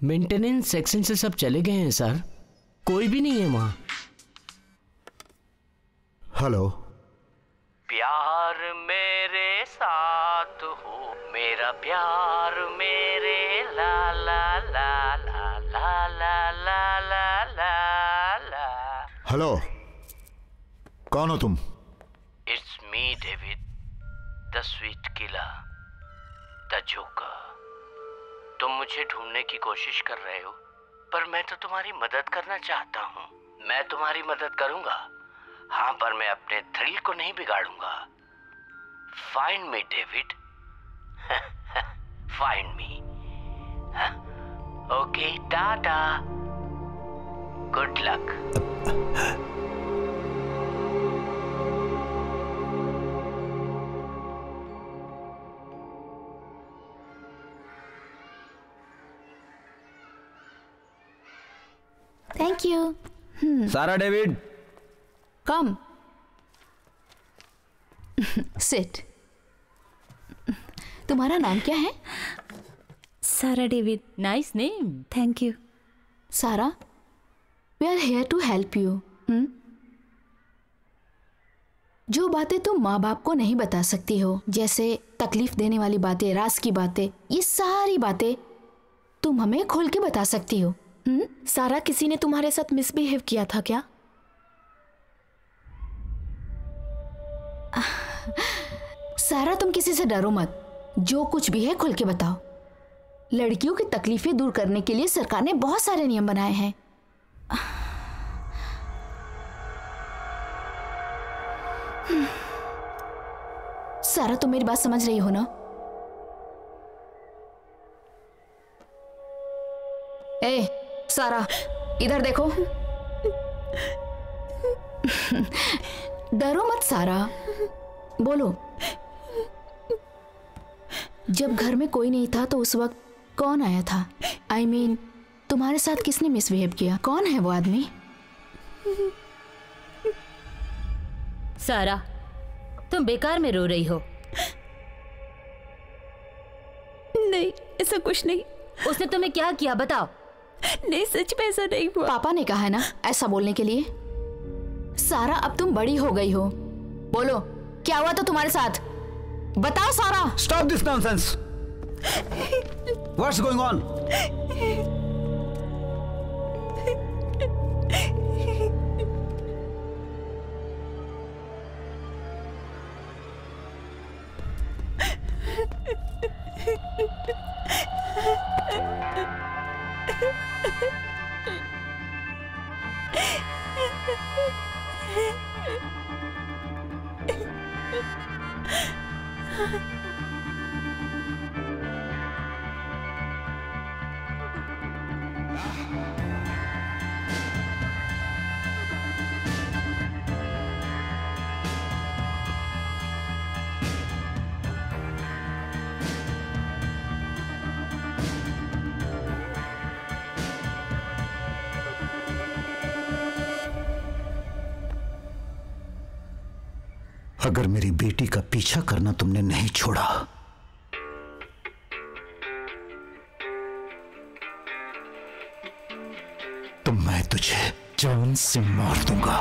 मेंटेनेंस सेक्शन से सब चले गए हैं सर, कोई भी नहीं है वहां। हेलो। प्यार मेरे साथ हो, मेरा प्यार मेरे ला ला ला ला ला ला ला ला ला ला। हेलो, कौन हो तुम? It's me David, the sweet killer, the joker. तुम मुझे ढूंढने की कोशिश कर रहे हो, पर मैं तो तुम्हारी मदद करना चाहता हूँ। मैं तुम्हारी मदद करूंगा, हाँ, पर मैं अपने थ्रिल को नहीं बिगाड़ूंगा। Find me David, find me. Okay, tata, good luck. Thank you. Sara David, come sit. तुम्हारा नाम क्या है? Sara David. Nice name. Thank you. Sara, we are here to help you. जो बातें तुम माँ बाप को नहीं बता सकती हो, जैसे तकलीफ देने वाली बातें, राज की बातें, ये सारी बातें तुम हमें खोल के बता सकती हो। सारा, किसी ने तुम्हारे साथ मिसबिहेव किया था क्या? सारा, तुम किसी से डरो मत, जो कुछ भी है खुल के बताओ। लड़कियों की तकलीफें दूर करने के लिए सरकार ने बहुत सारे नियम बनाए हैं। सारा, तुम मेरी बात समझ रही हो ना? ए सारा, इधर देखो। डरो मत सारा, बोलो। जब घर में कोई नहीं था तो उस वक्त कौन आया था? I mean, तुम्हारे साथ किसने मिसबिहेव किया? कौन है वो आदमी? सारा, तुम बेकार में रो रही हो। नहीं, ऐसा कुछ नहीं। उसने तुम्हें क्या किया बताओ। नहीं, सच में ऐसा नहीं हुआ। पापा ने कहा है ना ऐसा बोलने के लिए। सारा, अब तुम बड़ी हो गई हो, बोलो क्या हुआ था तुम्हारे साथ? बताओ सारा। Stop this nonsense. What's going on? अगर मेरी बेटी का पीछा करना तुमने नहीं छोड़ा तो मैं तुझे जान से मार दूंगा।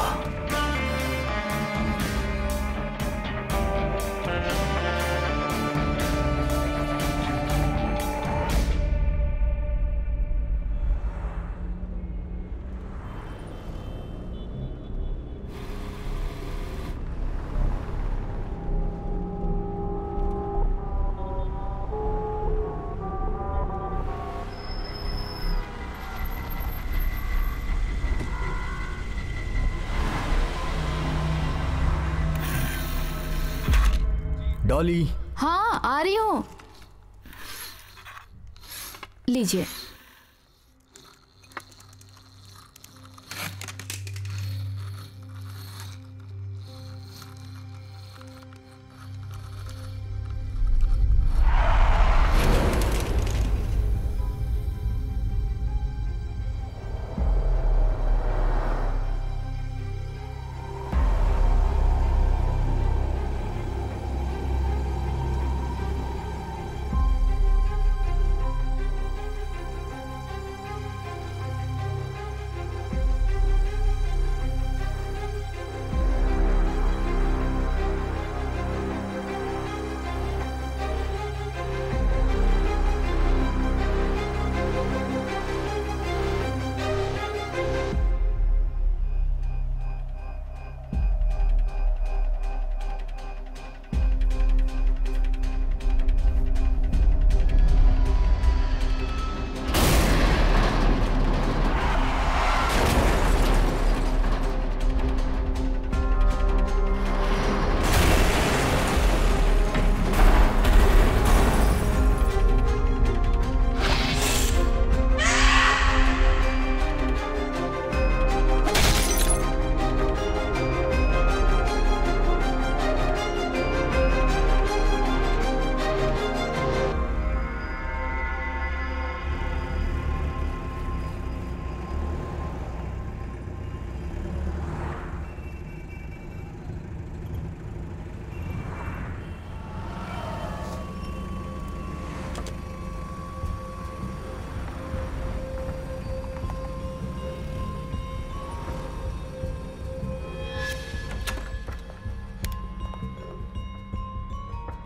डॉली। हाँ, आ रही हूँ। लीजिए।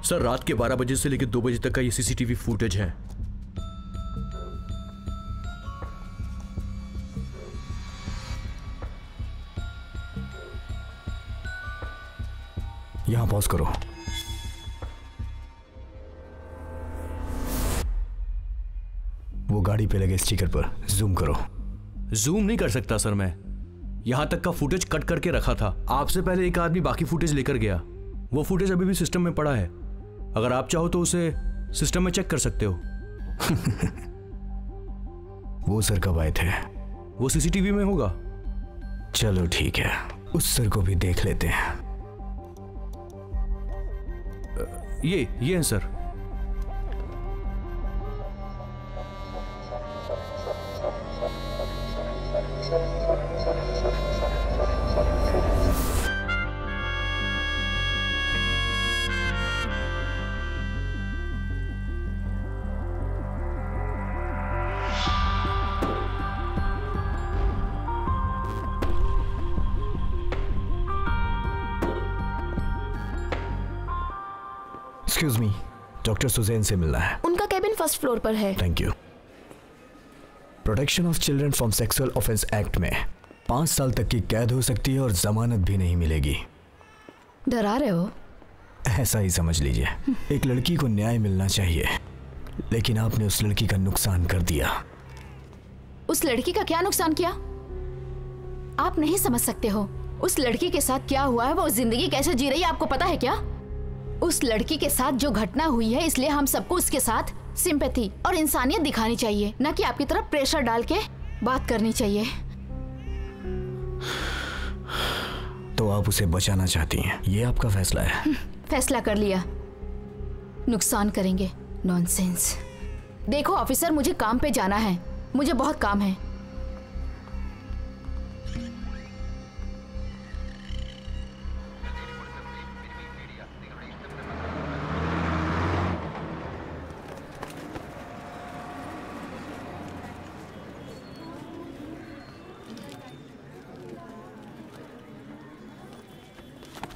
सर रात के 12 बजे से लेकर 2 बजे तक का ये सीसीटीवी फुटेज है। यहां पॉज करो। वो गाड़ी पे लगे स्टिकर पर जूम करो। जूम नहीं कर सकता सर मैं, यहां तक का फुटेज कट करके रखा था। आपसे पहले एक आदमी बाकी फुटेज लेकर गया। वो फुटेज अभी भी सिस्टम में पड़ा है, अगर आप चाहो तो उसे सिस्टम में चेक कर सकते हो। वो सर कब आए थे? वो सीसीटीवी में होगा। चलो ठीक है, उस सर को भी देख लेते हैं। ये हैं sir. Excuse me, doctor Susan से मिलना है। उनका कैबिन फर्स्ट फ्लोर पर है। Thank you. Protection of children from sexual offence act में 5 साल तक की कैद हो सकती है और जमानत भी नहीं मिलेगी। डरा रहे हो? ऐसा ही समझ लीजिए। एक लड़की को न्याय मिलना चाहिए, लेकिन आपने उस लड़की का नुकसान कर दिया। उस लड़की का क्या नुकसान किया? आप नहीं समझ सकते हो उस लड़की के साथ क्या हुआ है, वो जिंदगी कैसे जी रही है, आपको पता है क्या? उस लड़की के साथ जो घटना हुई है, इसलिए हम सबको उसके साथ सिंपैथी और इंसानियत दिखानी चाहिए, न कि आपकी तरफ प्रेशर डाल के बात करनी चाहिए। तो आप उसे बचाना चाहती हैं, ये आपका फैसला है? फैसला कर लिया, नुकसान करेंगे। नॉनसेंस। देखो ऑफिसर, मुझे काम पे जाना है, मुझे बहुत काम है।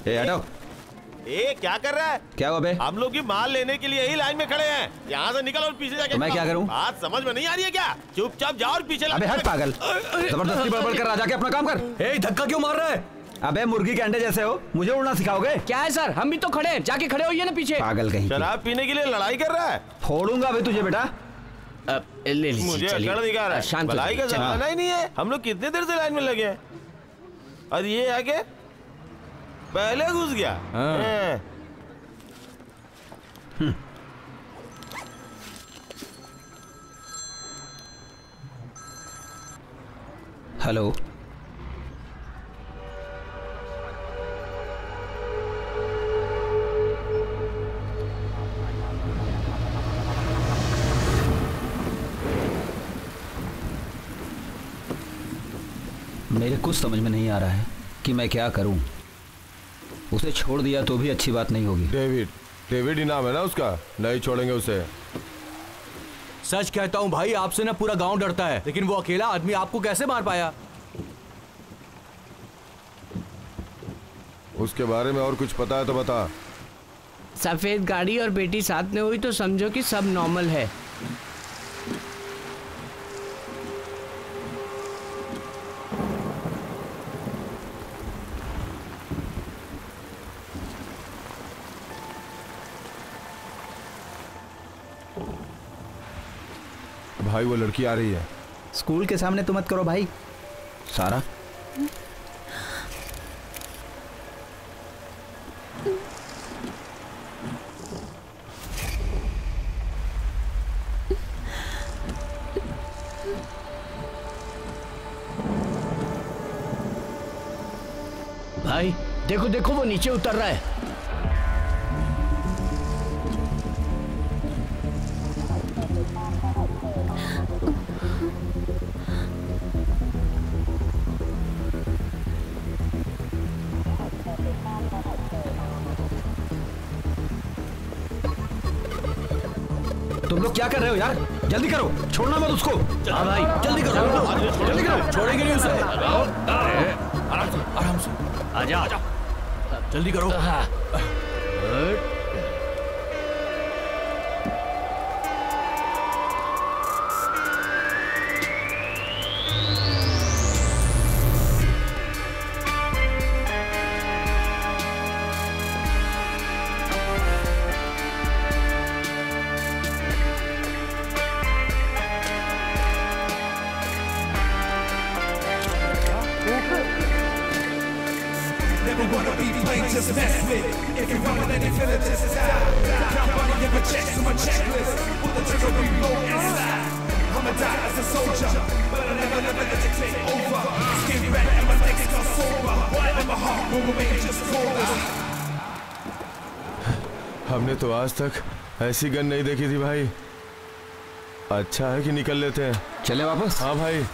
हटाओ। ए क्या कर रहा है? क्या हुआ बे? हम लोग की माल लेने के लिए ही लाइन में खड़े हैं। यहाँ से निकल और पीछे जाके। तो मैं क्या करूं? बात समझ में नहीं आ रही है क्या? चुपचाप जाओ और पीछे। अबे हट पागल, जबरदस्ती बड़बड़ कर रहा, जाके अपना काम कर। ए धक्का क्यों मार रहा है? अबे मुर्गी के अंडे जैसे हो, मुझे उड़ना सिखाओगे? क्या है सर, हम भी तो खड़े हैं, जाके खड़े होइए ना पीछे। पागल कहीं। शराब पीने के लिए लड़ाई कर रहा है। फोड़ूंगा भाई तुझे बेटा। ले लीजिए, मुझे अकड़ दिखा रहा है। भलाई का जमाना ही नहीं है। हम लोग कितने देर से लाइन में लगे हैं और ये आके पहले घुस गया। हेलो, मेरे कुछ समझ में नहीं आ रहा है कि मैं क्या करूं। उसे छोड़ दिया तो भी अच्छी बात नहीं होगी। डेविड ही नाम है ना उसका, नहीं छोड़ेंगे उसे। सच कहता हूं भाई, आपसे ना पूरा गांव डरता है, लेकिन वो अकेला आदमी आपको कैसे मार पाया? उसके बारे में और कुछ पता है तो बता। सफेद गाड़ी और बेटी साथ में हुई तो समझो कि सब नॉर्मल है। भाई वो लड़की आ रही है। स्कूल के सामने तो मत करो भाई। सारा भाई देखो देखो, वो नीचे उतर रहा है। तुम लोग क्या कर रहे हो यार? जल्दी करो, छोड़ना मत उसको। हाँ भाई जल्दी करो, जल्दी करो, छोड़ेंगे नहीं उसे। आराम से आजा, जल्दी करो। never wanna be playing, just mess with. If you run with any feeling, this is out. Count money, never checks to my checklist. Pull the trigger, reload inside. I'ma die as a soldier, but I never let it take over. Skin red and my legs got sober. And my heart will remain just cold. हमने तो आज तक ऐसी gun नहीं देखी थी भाई। अच्छा है कि निकल लेते हैं। चले वापस? हाँ भाई।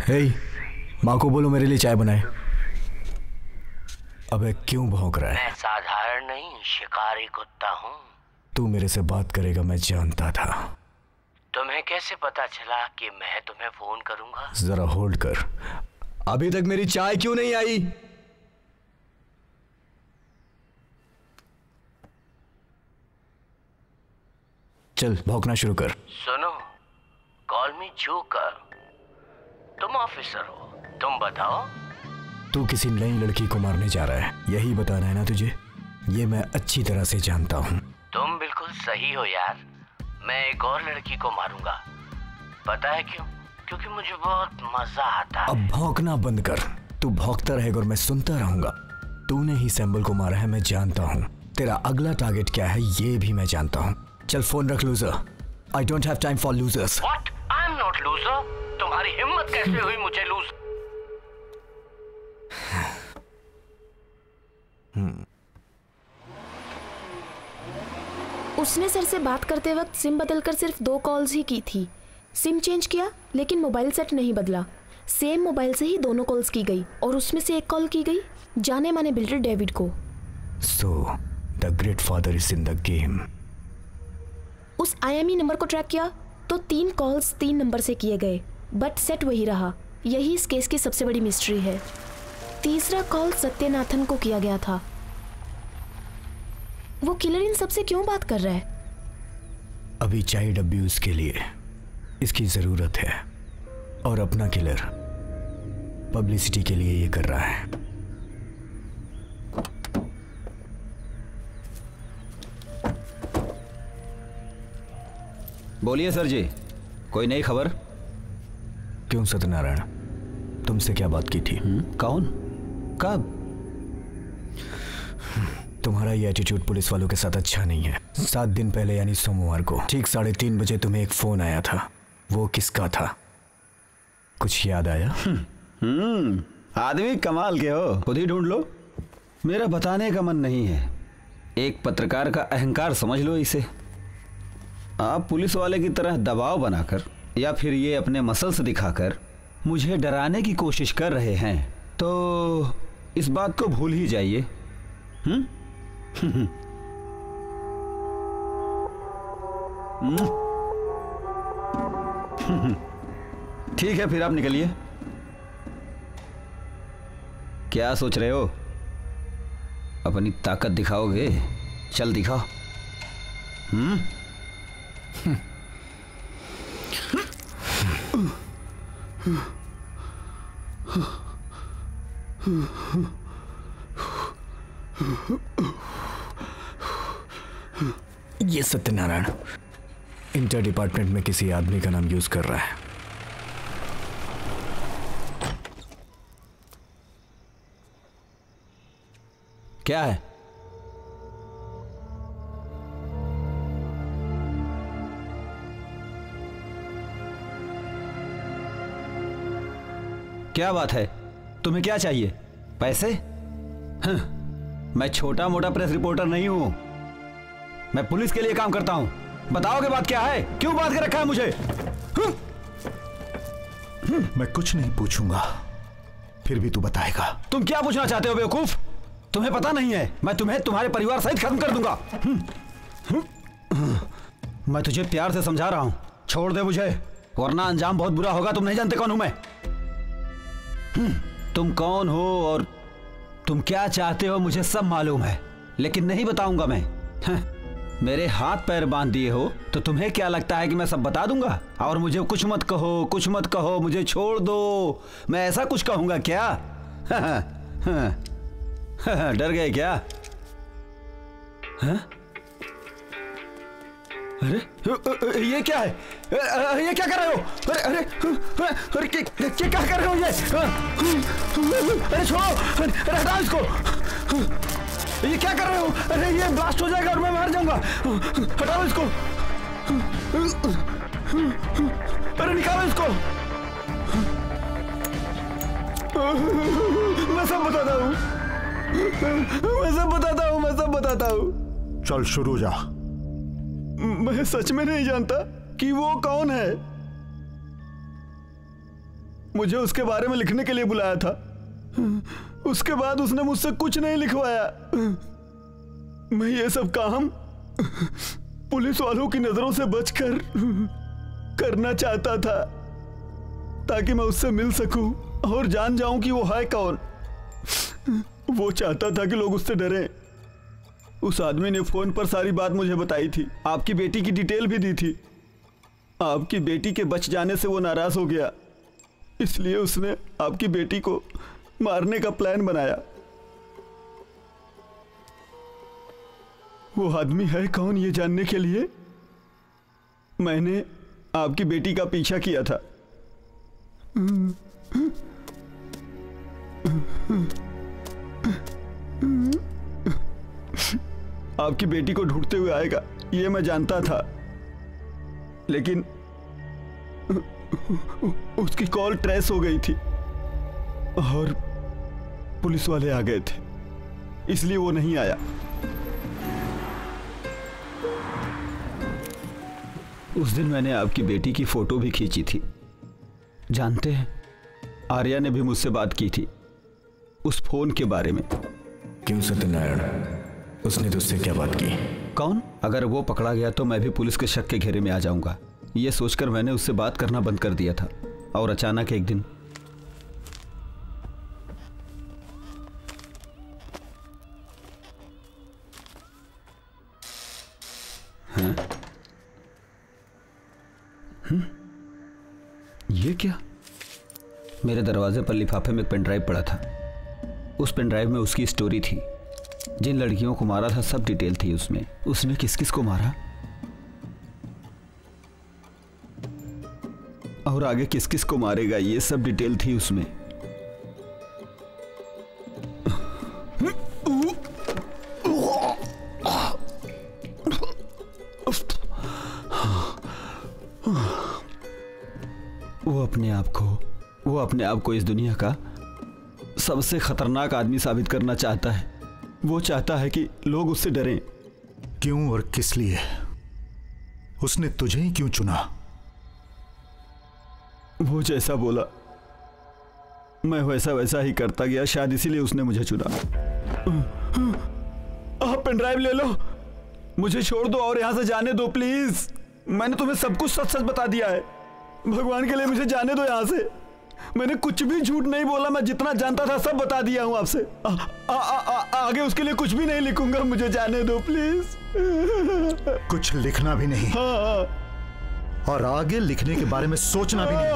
हे, माँ को बोलो मेरे लिए चाय बनाए। अबे क्यों भौंक रहा है? मैं साधारण नहीं शिकारी कुत्ता हूँ। तू मेरे से बात करेगा मैं जानता था। तुम्हें कैसे पता चला कि मैं तुम्हें फोन करूंगा? जरा होल्ड कर। अभी तक मेरी चाय क्यों नहीं आई? चल भौंकना शुरू कर। सुनो, कॉल मी जोकर। तुम ऑफिसर हो, तुम बताओ। तू किसी नई लड़की को मारने जा रहा है, यही बताना है ना तुझे? ये मैं अच्छी तरह से जानता हूँ। तुम बिल्कुल सही हो यार। मैं एक और लड़की को मारूंगा। पता है क्यों? क्योंकि मुझे बहुत मजा आता है। अब भौंकना बंद कर। तू भौंकता रहेगा और मैं सुनता रहूंगा। तूने ही सैम्बल को मारा है, मैं जानता हूँ। तेरा अगला टारगेट क्या है ये भी मैं जानता हूँ। चल फोन रख loser. I don't have time for losers. What? I am not loser. तुम्हारी हिम्मत कैसे हुई मुझे लूज? उसने सर से बात करते वक्त सिम बदलकर सिर्फ 2 कॉल्स ही की थी। सिम चेंज किया लेकिन मोबाइल सेट नहीं बदला। सेम मोबाइल से ही दोनों कॉल्स की गई और उसमें से एक कॉल की गई जाने माने बिल्डर डेविड को। So, the great father is in the game. उस IME नंबर को ट्रैक किया तो 3 कॉल्स 3 नंबर से किए गए, बट सेट वही रहा। यही इस केस की सबसे बड़ी मिस्ट्री है। तीसरा कॉल सत्यनाथन को किया गया था। वो किलर इन सबसे क्यों बात कर रहा है? अभी चाइल्ड अब्यूज के लिए इसकी जरूरत है और अपना किलर पब्लिसिटी के लिए ये कर रहा है। बोलिए सर जी, कोई नई खबर? क्यों सत्यनारायण, तुमसे क्या बात की थी? कौन? कब? तुम्हारा ये एटीट्यूड पुलिस वालों के साथ अच्छा नहीं है। 7 दिन पहले यानी सोमवार को ठीक 3:30 बजे तुम्हें एक फोन आया था। वो किसका था? कुछ याद आया? आदमी कमाल के हो, खुद ही ढूंढ लो। मेरा बताने का मन नहीं है। एक पत्रकार का अहंकार समझ लो इसे। आप पुलिस वाले की तरह दबाव बनाकर या फिर ये अपने मसल्स दिखाकर मुझे डराने की कोशिश कर रहे हैं, तो इस बात को भूल ही जाइए। ठीक है, फिर आप निकलिए। क्या सोच रहे हो? अपनी ताकत दिखाओगे? चल दिखाओ। ये सत्यनारायण इंटर डिपार्टमेंट में किसी आदमी का नाम यूज कर रहा है। क्या है? क्या बात है? तुम्हें क्या चाहिए? पैसे? मैं छोटा मोटा प्रेस रिपोर्टर नहीं हूं। मैं पुलिस के लिए काम करता हूं। बताओगे बात क्या है? क्यों बात कर रखा है मुझे? मैं कुछ नहीं पूछूंगा, फिर भी तू बताएगा। तुम क्या पूछना चाहते हो बेवकूफ? तुम्हें पता नहीं है, मैं तुम्हें तुम्हारे परिवार सहित खत्म कर दूंगा। मैं तुझे प्यार से समझा रहा हूं, छोड़ दे मुझे, वरना अंजाम बहुत बुरा होगा। तुम नहीं जानते कौन हूं मैं। तुम कौन हो और तुम क्या चाहते हो मुझे सब मालूम है, लेकिन नहीं बताऊंगा मैं। मेरे हाथ पैर बांध दिए हो तो तुम्हें क्या लगता है कि मैं सब बता दूंगा? और मुझे कुछ मत कहो, कुछ मत कहो, मुझे छोड़ दो, मैं ऐसा कुछ कहूंगा क्या? डर गए क्या? हाँ? अरे ये क्या है? ये क्या कर रहे हो? अरे अरे अरे क्या कर रहे हो ये? अरे छोड़ो, अरे हटाओ इसको। ये क्या कर रहे हो? अरे ये ब्लास्ट हो जाएगा और मैं मर जाऊंगा। हटाओ इसको। अरे निकालो इसको। मैं सब बताता हूँ, मैं सब बताता हूँ, मैं सब बताता हूँ। चल शुरू जा। मैं सच में नहीं जानता कि वो कौन है। मुझे उसके बारे में लिखने के लिए बुलाया था, उसके बाद उसने मुझसे कुछ नहीं लिखवाया। मैं ये सब काम पुलिस वालों की नजरों से बचकर करना चाहता था, ताकि मैं उससे मिल सकूं और जान जाऊं कि वो है कौन। वो चाहता था कि लोग उससे डरें। उस आदमी ने फोन पर सारी बात मुझे बताई थी, आपकी बेटी की डिटेल भी दी थी। आपकी बेटी के बच जाने से वो नाराज हो गया, इसलिए उसने आपकी बेटी को मारने का प्लान बनाया। वो आदमी है कौन ये जानने के लिए मैंने आपकी बेटी का पीछा किया था। आपकी बेटी को ढूंढते हुए आएगा ये मैं जानता था, लेकिन उसकी कॉल ट्रेस हो गई थी और पुलिस वाले आ गए थे, इसलिए वो नहीं आया। उस दिन मैंने आपकी बेटी की फोटो भी खींची थी। जानते हैं, आर्या ने भी मुझसे बात की थी उस फोन के बारे में। क्यों सत्यनारायण, उसने तुझसे क्या बात की? कौन? अगर वो पकड़ा गया तो मैं भी पुलिस के शक के घेरे में आ जाऊंगा, ये सोचकर मैंने उससे बात करना बंद कर दिया था। और अचानक एक दिन हाँ? ये क्या? मेरे दरवाजे पर लिफाफे में एक पेन ड्राइव पड़ा था। उस पेन ड्राइव में उसकी स्टोरी थी, जिन लड़कियों को मारा था सब डिटेल थी उसमें। उसने किस किस को मारा और आगे किस किस को मारेगा, ये सब डिटेल थी उसमें। वो अपने आप को इस दुनिया का सबसे खतरनाक आदमी साबित करना चाहता है। वो चाहता है कि लोग उससे डरें। क्यों और किस लिए? उसने तुझे ही क्यों चुना? वो जैसा बोला मैं वैसा ही करता गया, शायद इसीलिए उसने मुझे चुना। आप पेन ड्राइव ले लो, मुझे छोड़ दो और यहां से जाने दो प्लीज। मैंने तुम्हें सब कुछ सच सच बता दिया है, भगवान के लिए मुझे जाने दो यहां से। मैंने कुछ भी झूठ नहीं बोला, मैं जितना जानता था सब बता दिया हूं आपसे। आगे उसके लिए कुछ भी नहीं लिखूंगा, मुझे जाने दो प्लीज। कुछ लिखना भी नहीं। और आगे लिखने के बारे में सोचना भी नहीं।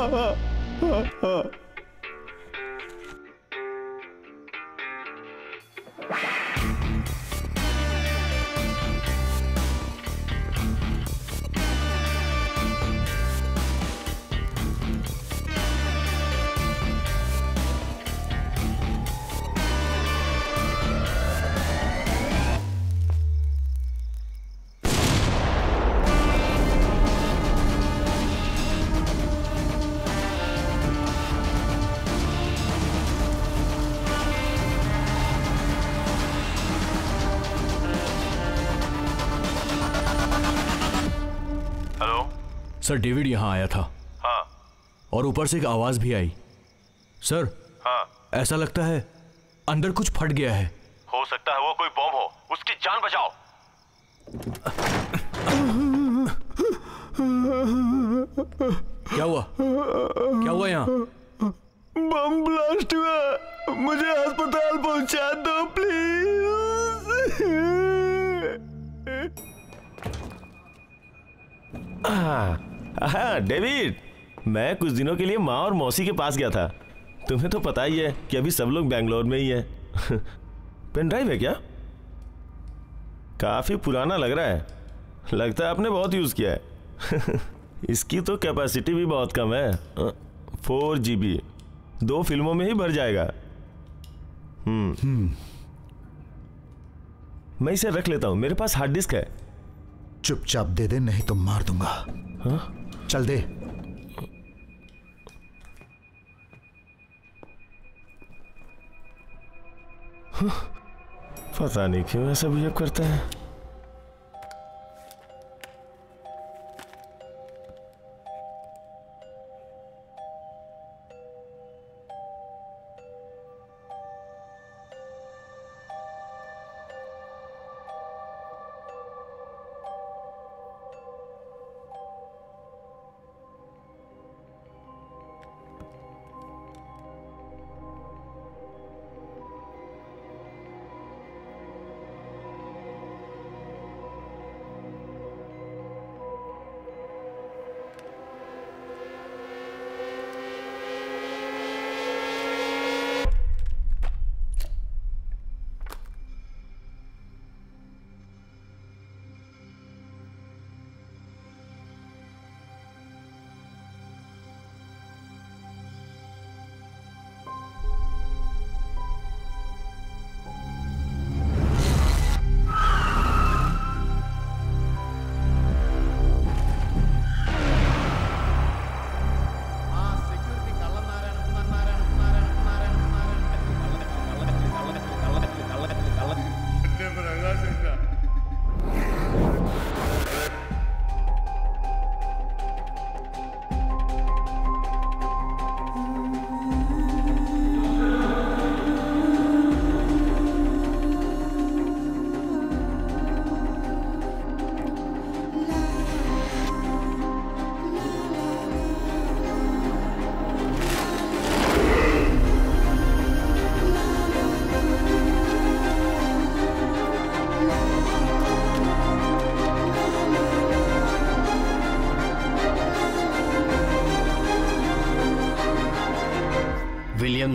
सर डेविड यहाँ आया था। हाँ, और ऊपर से एक आवाज भी आई। सर, हाँ, ऐसा लगता है अंदर कुछ फट गया है। हो सकता है वो कोई बॉम्ब हो। उसकी जान बचाओ। क्या हुआ? क्या हुआ यहाँ? बम ब्लास्ट हुआ, मुझे अस्पताल पहुंचा दो प्लीज। हाँ डेविड, मैं कुछ दिनों के लिए माँ और मौसी के पास गया था। तुम्हें तो पता ही है कि अभी सब लोग बैंगलोर में ही है। पेन ड्राइव है क्या? काफी पुराना लग रहा है। लगता है आपने बहुत यूज किया है। इसकी तो कैपेसिटी भी बहुत कम है, 4 GB। 2 फिल्मों में ही भर जाएगा। मैं इसे रख लेता हूं, मेरे पास हार्ड डिस्क है। चुपचाप दे दे, नहीं तो मार दूंगा। हाँ? चल दे। पता नहीं क्यों ऐसा बिहेव करता है।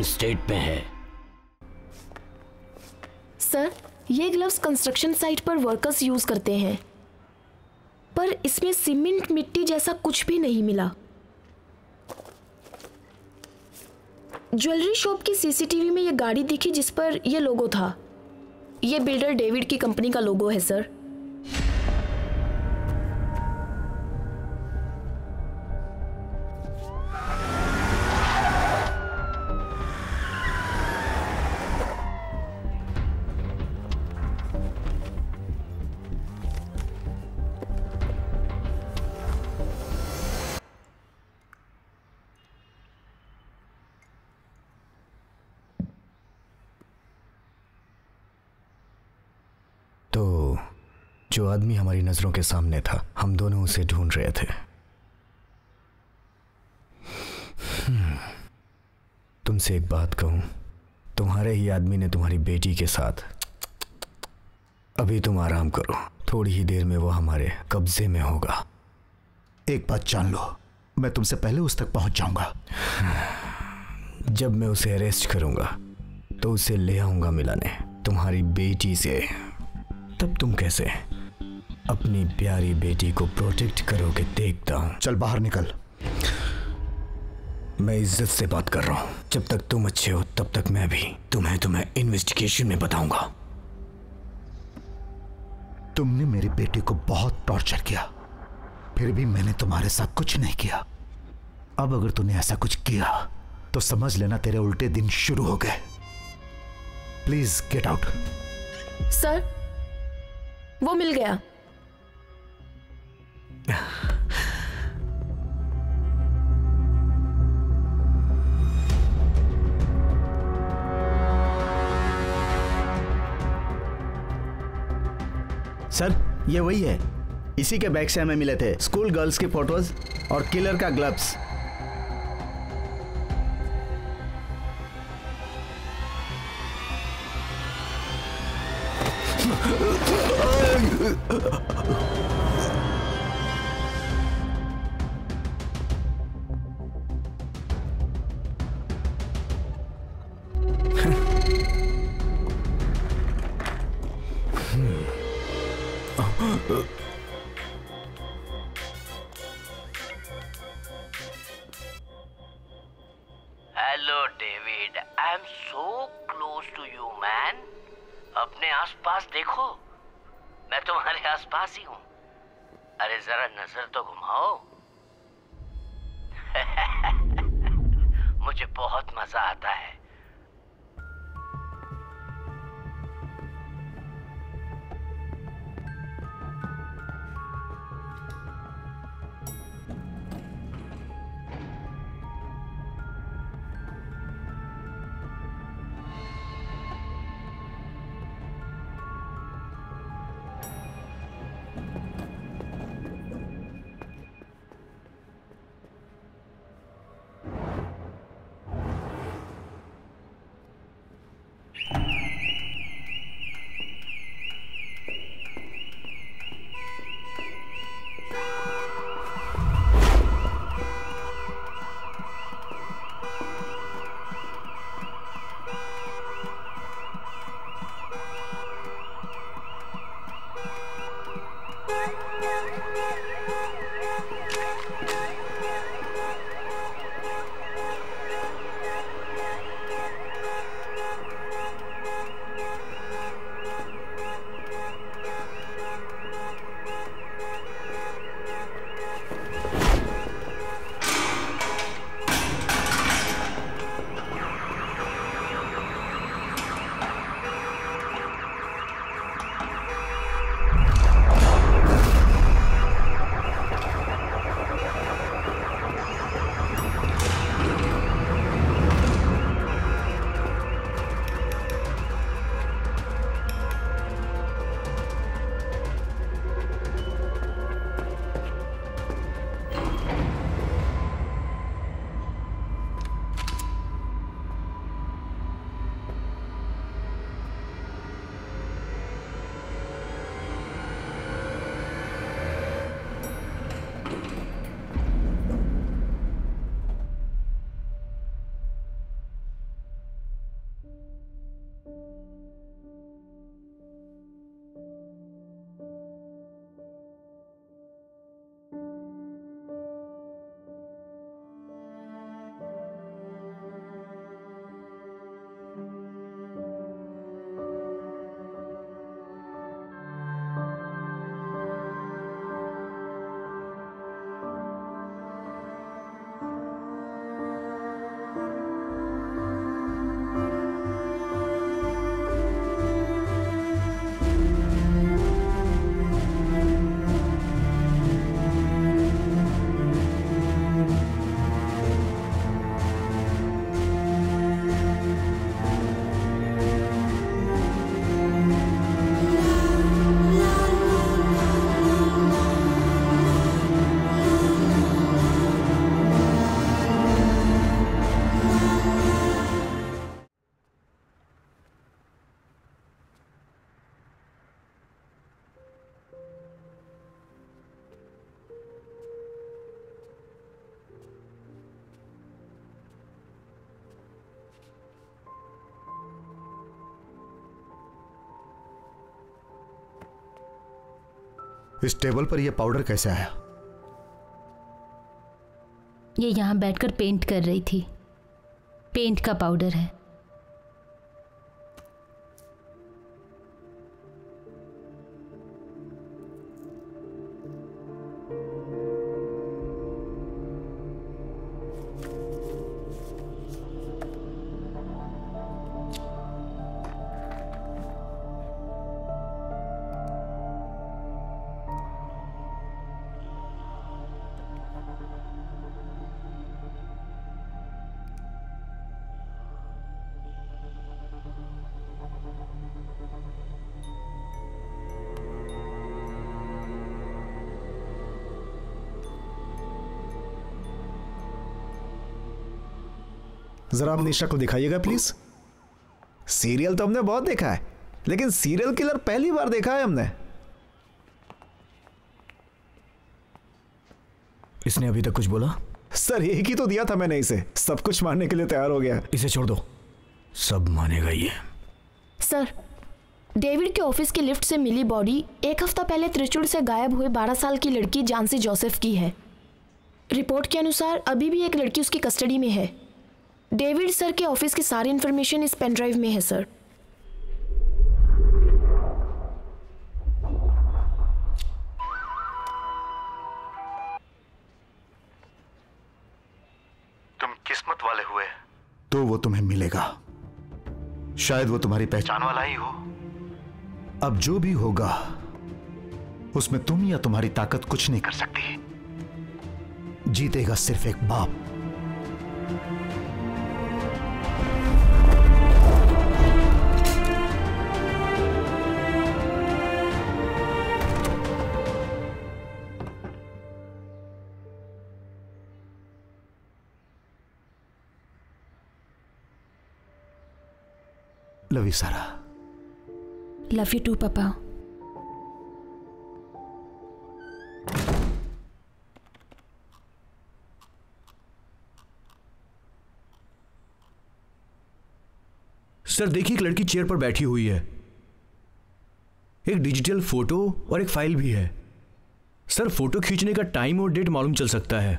स्टेट में है। सर, ये ग्लव्स कंस्ट्रक्शन साइट पर वर्कर्स यूज करते हैं, पर इसमें सीमेंट मिट्टी जैसा कुछ भी नहीं मिला। ज्वेलरी शॉप की सीसीटीवी में ये गाड़ी दिखी जिस पर ये लोगो था। ये बिल्डर डेविड की कंपनी का लोगो है सर। जो आदमी हमारी नजरों के सामने था, हम दोनों उसे ढूंढ रहे थे। तुमसे एक बात कहूं, तुम्हारे ही आदमी ने तुम्हारी बेटी के साथ। अभी तुम आराम करो, थोड़ी ही देर में वो हमारे कब्जे में होगा। एक बात जान लो, मैं तुमसे पहले उस तक पहुंच जाऊंगा। जब मैं उसे अरेस्ट करूंगा तो उसे ले आऊंगा मिलाने तुम्हारी बेटी से। तब तुम कैसे अपनी प्यारी बेटी को प्रोटेक्ट करोगे देखता हूं। चल बाहर निकल। मैं इज्जत से बात कर रहा हूं। जब तक तुम अच्छे हो तब तक मैं भी तुम्हें इन्वेस्टिगेशन में बताऊंगा। तुमने मेरी बेटी को बहुत टॉर्चर किया, फिर भी मैंने तुम्हारे साथ कुछ नहीं किया। अब अगर तूने ऐसा कुछ किया तो समझ लेना तेरे उल्टे दिन शुरू हो गए। Please get out. सर, वो मिल गया। सर ये वही है, इसी के बैग से हमें मिले थे स्कूल गर्ल्स की फोटोज और किलर का gloves. Hello David, I am so close to you man. अपने आसपास देखो, मैं तुम्हारे आसपास ही हूँ। अरे जरा नजर तो घुमाओ। मुझे बहुत मजा आता है। इस टेबल पर यह पाउडर कैसे आया? ये यहाँ बैठकर पेंट कर रही थी। पेंट का पाउडर है। जरा अपनी शक्ल दिखाइएगा प्लीज। सीरियल तो हमने बहुत देखा है, लेकिन सीरियल किलर पहली बार देखा है हमने। इसने अभी तक कुछ बोला? सर एक ही तो दिया था मैंने इसे, सब कुछ मानने के लिए तैयार हो गया। इसे छोड़ दो, सब मानेगा ये। सर, डेविड के ऑफिस की लिफ्ट से मिली बॉडी 1 हफ्ता पहले त्रिचुर से गायब हुए 12 साल की लड़की जानसी जोसेफ की है। रिपोर्ट के अनुसार अभी भी एक लड़की उसकी कस्टडी में है। डेविड सर के ऑफिस की सारी इंफॉर्मेशन इस पेन ड्राइव में है सर। तुम किस्मत वाले हुए तो वो तुम्हें मिलेगा। शायद वो तुम्हारी पहचान वाला ही हो। अब जो भी होगा उसमें तुम या तुम्हारी ताकत कुछ नहीं कर सकती। जीतेगा सिर्फ एक बाप। लव यू सारा। लव यू टू पापा। सर देखिए, एक लड़की चेयर पर बैठी हुई है। एक डिजिटल फोटो और एक फाइल भी है। सर फोटो खींचने का टाइम और डेट मालूम चल सकता है।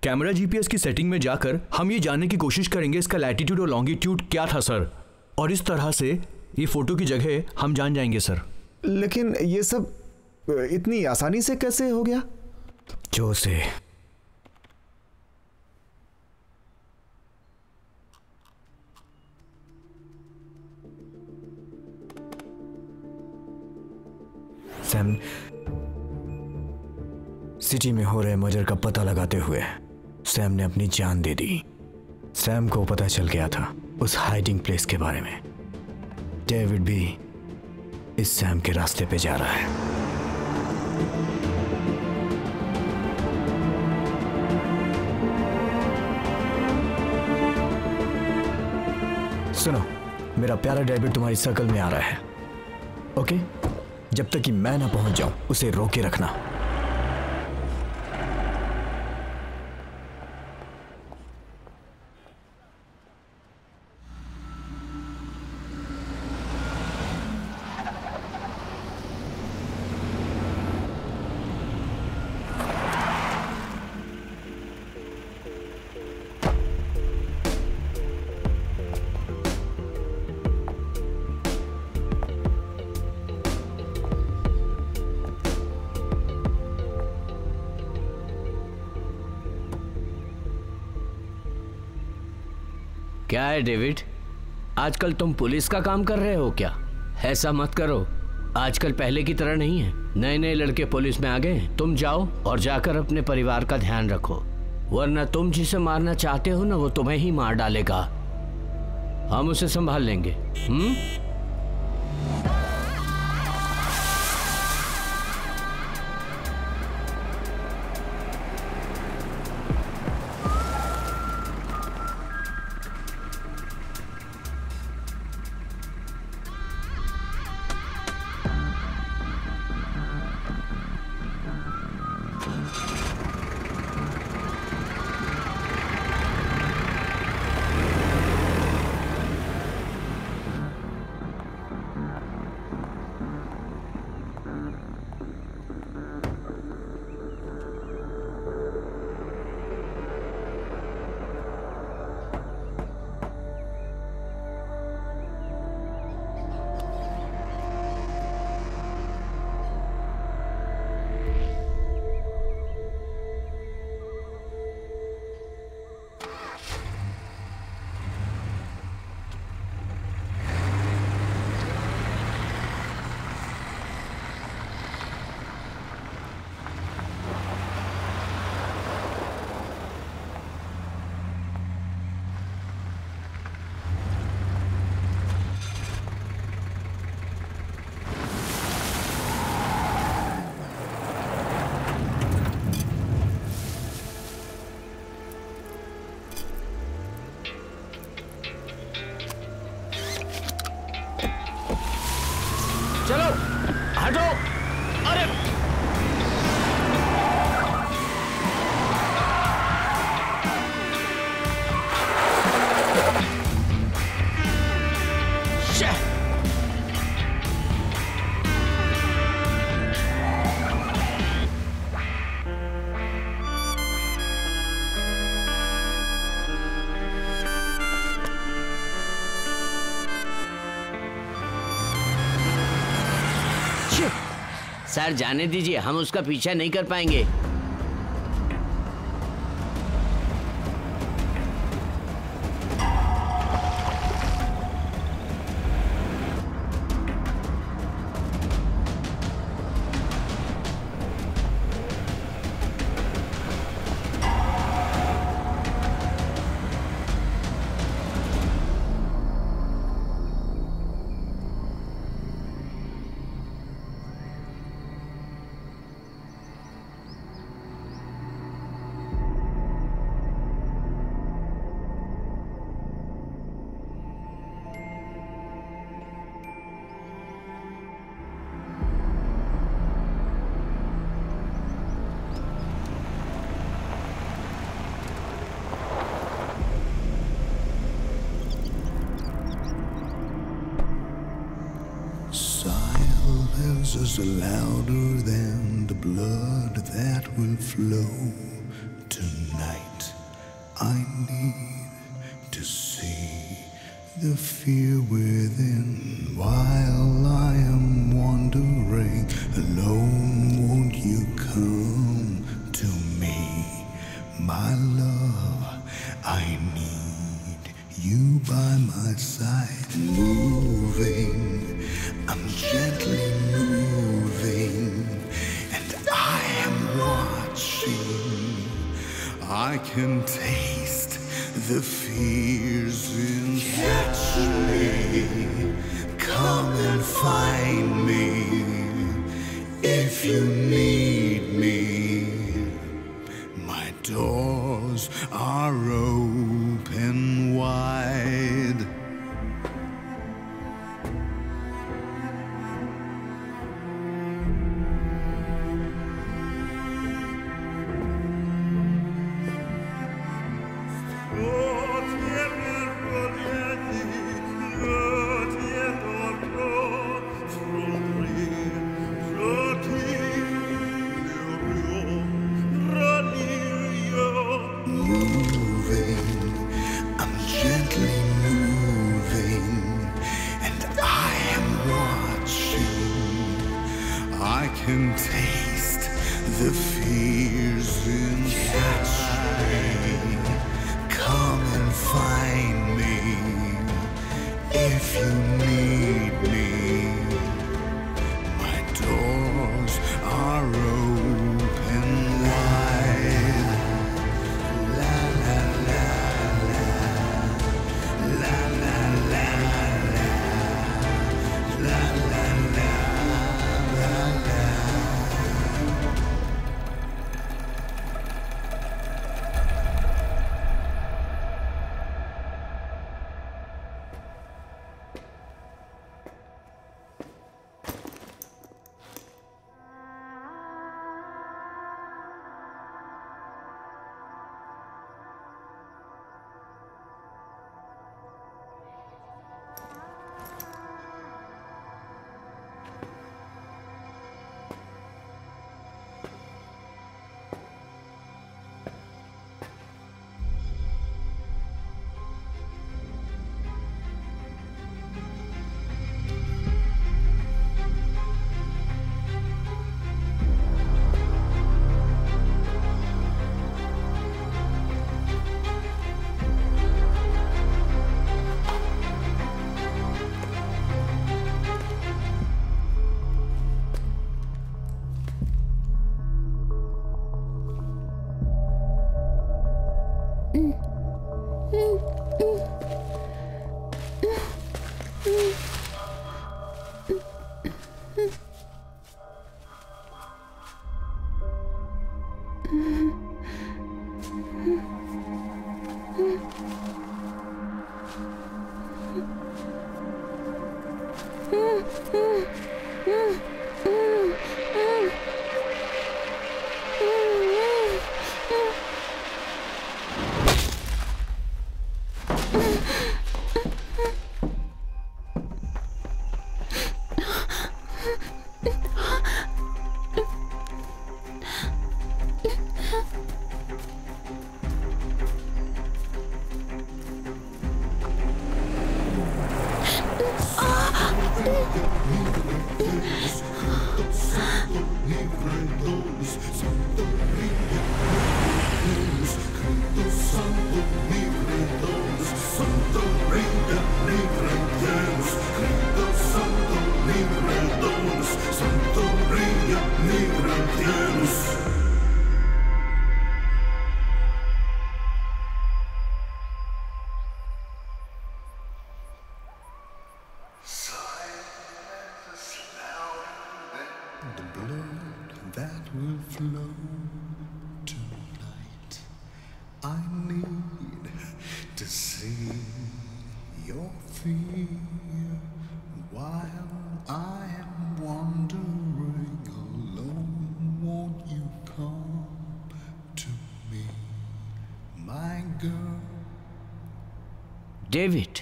कैमरा जीपीएस की सेटिंग में जाकर हम ये जानने की कोशिश करेंगे इसका लैटिट्यूड और लॉन्गिट्यूड क्या था सर, और इस तरह से ये फोटो की जगह हम जान जाएंगे सर। लेकिन ये सब इतनी आसानी से कैसे हो गया? जो से सैम सिटी में हो रहे मर्डर का पता लगाते हुए सैम ने अपनी जान दे दी। सैम को पता चल गया था उस हाइडिंग प्लेस के बारे में। डेविड भी इस सैम के रास्ते पे जा रहा है। सुनो, मेरा प्यारा डेविड तुम्हारी सर्कल में आ रहा है। ओके, जब तक कि मैं ना पहुंच जाऊं उसे रोके रखना। क्या है डेविड, आजकल तुम पुलिस का काम कर रहे हो क्या? ऐसा मत करो, आजकल पहले की तरह नहीं है। नए नए लड़के पुलिस में आ गए। तुम जाओ और जाकर अपने परिवार का ध्यान रखो, वरना तुम जिसे मारना चाहते हो ना वो तुम्हें ही मार डालेगा। हम उसे संभाल लेंगे। सर जाने दीजिए, हम उसका पीछा नहीं कर पाएंगे। Silence is louder than the blood that will flow tonight. I need to see the fear within while I am wandering alone. Won't you come to me, my love? I need you by my side, moving. I'm gently moving, and I am watching. I can taste the fears inside me. Come and find me if you need me. My doors are open wide. Can taste the fears inside me. Come and find me if you need me. My doors are open wide. La la la la, la la la la, la la la. I need to see your fear while I am wandering alone. Won't you come to me, my girl? David,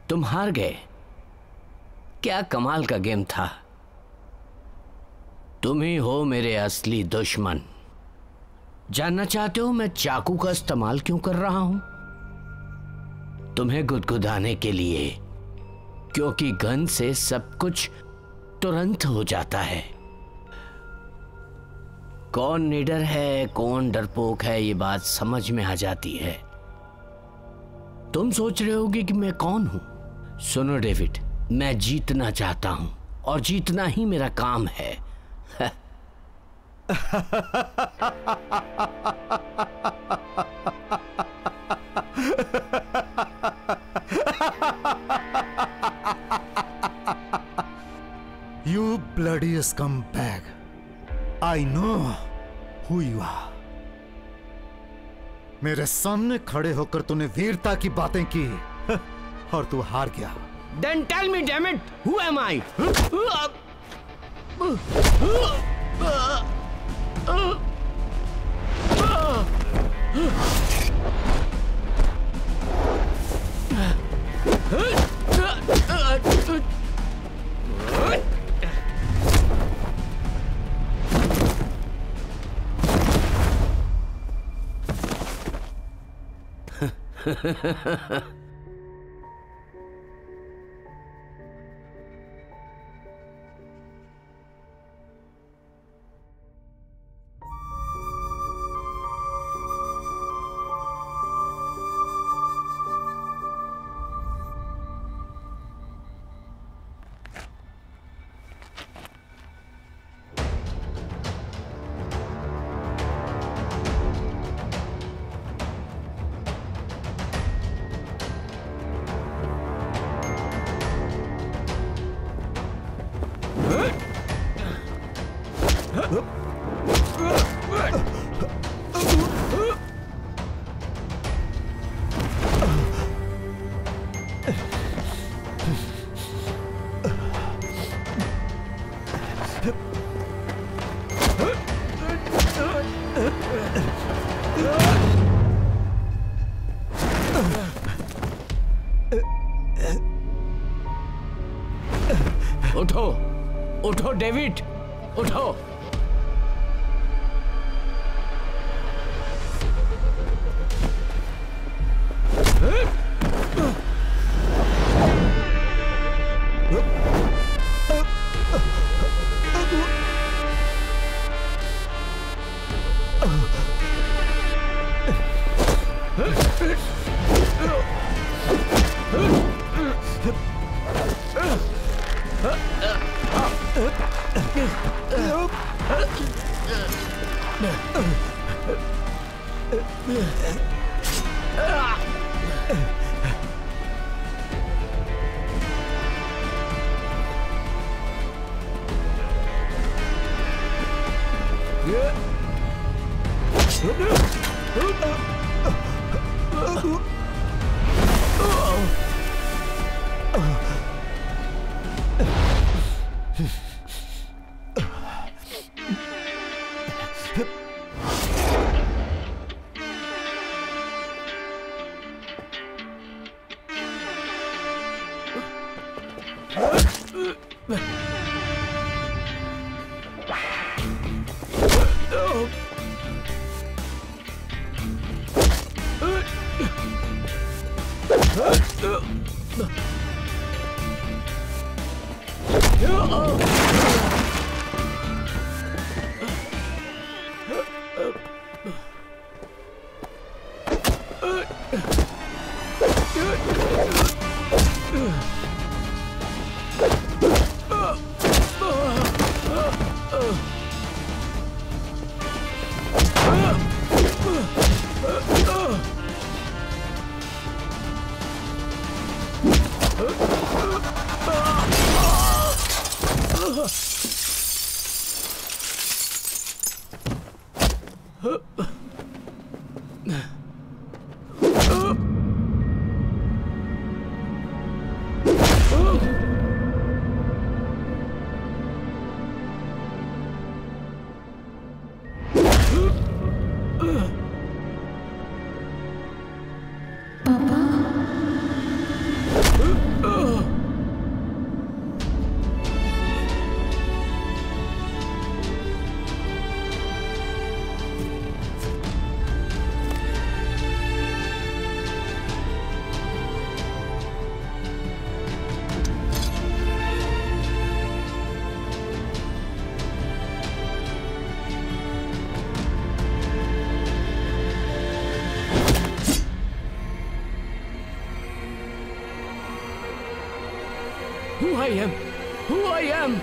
तुम हार गए। क्या कमाल का game था। तुम ही हो मेरे असली दुश्मन। जानना चाहते हो मैं चाकू का इस्तेमाल क्यों कर रहा हूं? तुम्हें गुदगुदाने के लिए, क्योंकि गन से सब कुछ तुरंत हो जाता है। कौन निडर है, कौन डरपोक है, ये बात समझ में आ जाती है। तुम सोच रहे होगे कि मैं कौन हूं। सुनो डेविड, मैं जीतना चाहता हूं और जीतना ही मेरा काम है। You bloody scumbag! I know who you are. मेरे सामने खड़े होकर तूने वीरता की बातें की और तू हार गया। Then tell me, damn it, who am I? उठो, उठो डेविड, उठो। who I am. Who I am.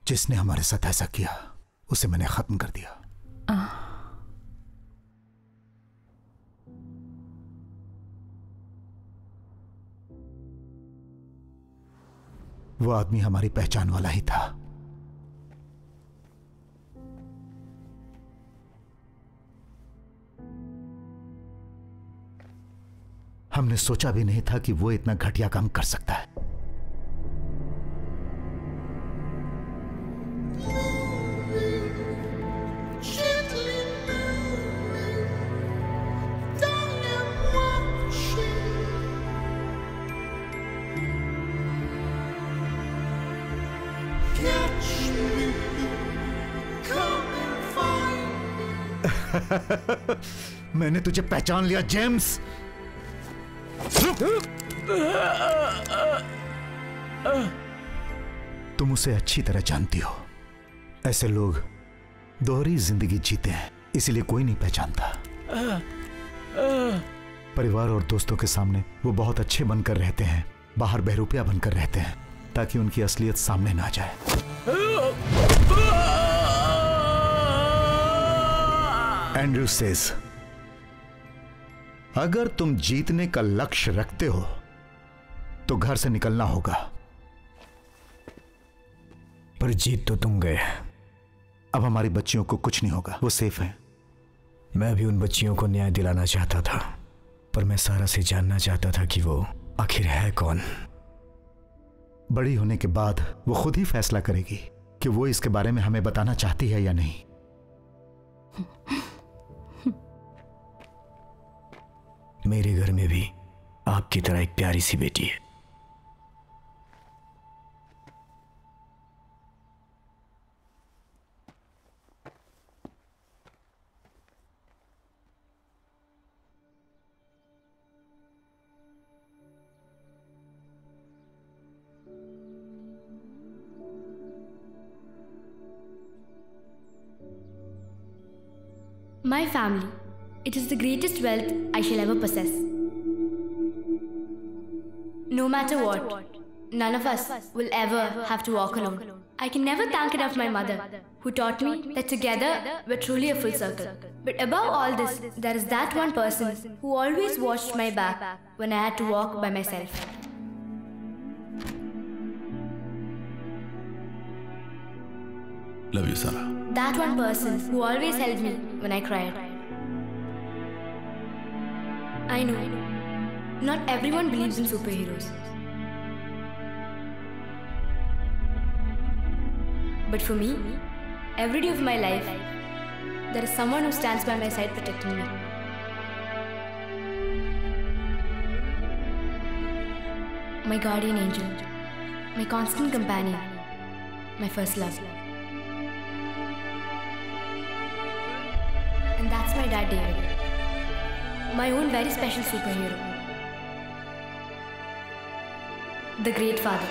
जिसने हमारे साथ ऐसा किया उसे मैंने खत्म कर दिया। वो आदमी हमारी पहचान वाला ही था। हमने सोचा भी नहीं था कि वो इतना घटिया काम कर सकता है। मैंने तुझे पहचान लिया जेम्स। तुम उसे अच्छी तरह जानती हो। ऐसे लोग दोहरी जिंदगी जीते हैं, इसीलिए कोई नहीं पहचानता। परिवार और दोस्तों के सामने वो बहुत अच्छे बनकर रहते हैं, बाहर बहरूपिया बनकर रहते हैं ताकि उनकी असलियत सामने ना जाए। एंड्रू सेज, अगर तुम जीतने का लक्ष्य रखते हो तो घर से निकलना होगा। पर जीत तो तुम गए। अब हमारी बच्चियों को कुछ नहीं होगा, वो सेफ हैं। मैं भी उन बच्चियों को न्याय दिलाना चाहता था, पर मैं सारा से जानना चाहता था कि वो आखिर है कौन। बड़ी होने के बाद वो खुद ही फैसला करेगी कि वो इसके बारे में हमें बताना चाहती है या नहीं। मेरे घर में भी आपकी तरह एक प्यारी सी बेटी है। My family. It is the greatest wealth I shall ever possess. No matter what, none of us will ever have to walk alone. I can never thank enough my mother, who taught me that together we're truly a full circle. But above all this, there is that one person who always watched my back when I had to walk by myself. Love you, Sarah. That one person who always held me when I cried. I know, not everyone believes in superheroes. But for me, every day of my life, there is someone who stands by my side protecting me. My guardian angel, my constant companion, my first love. And that's my dad, David. My own very special superhero. The Great Father.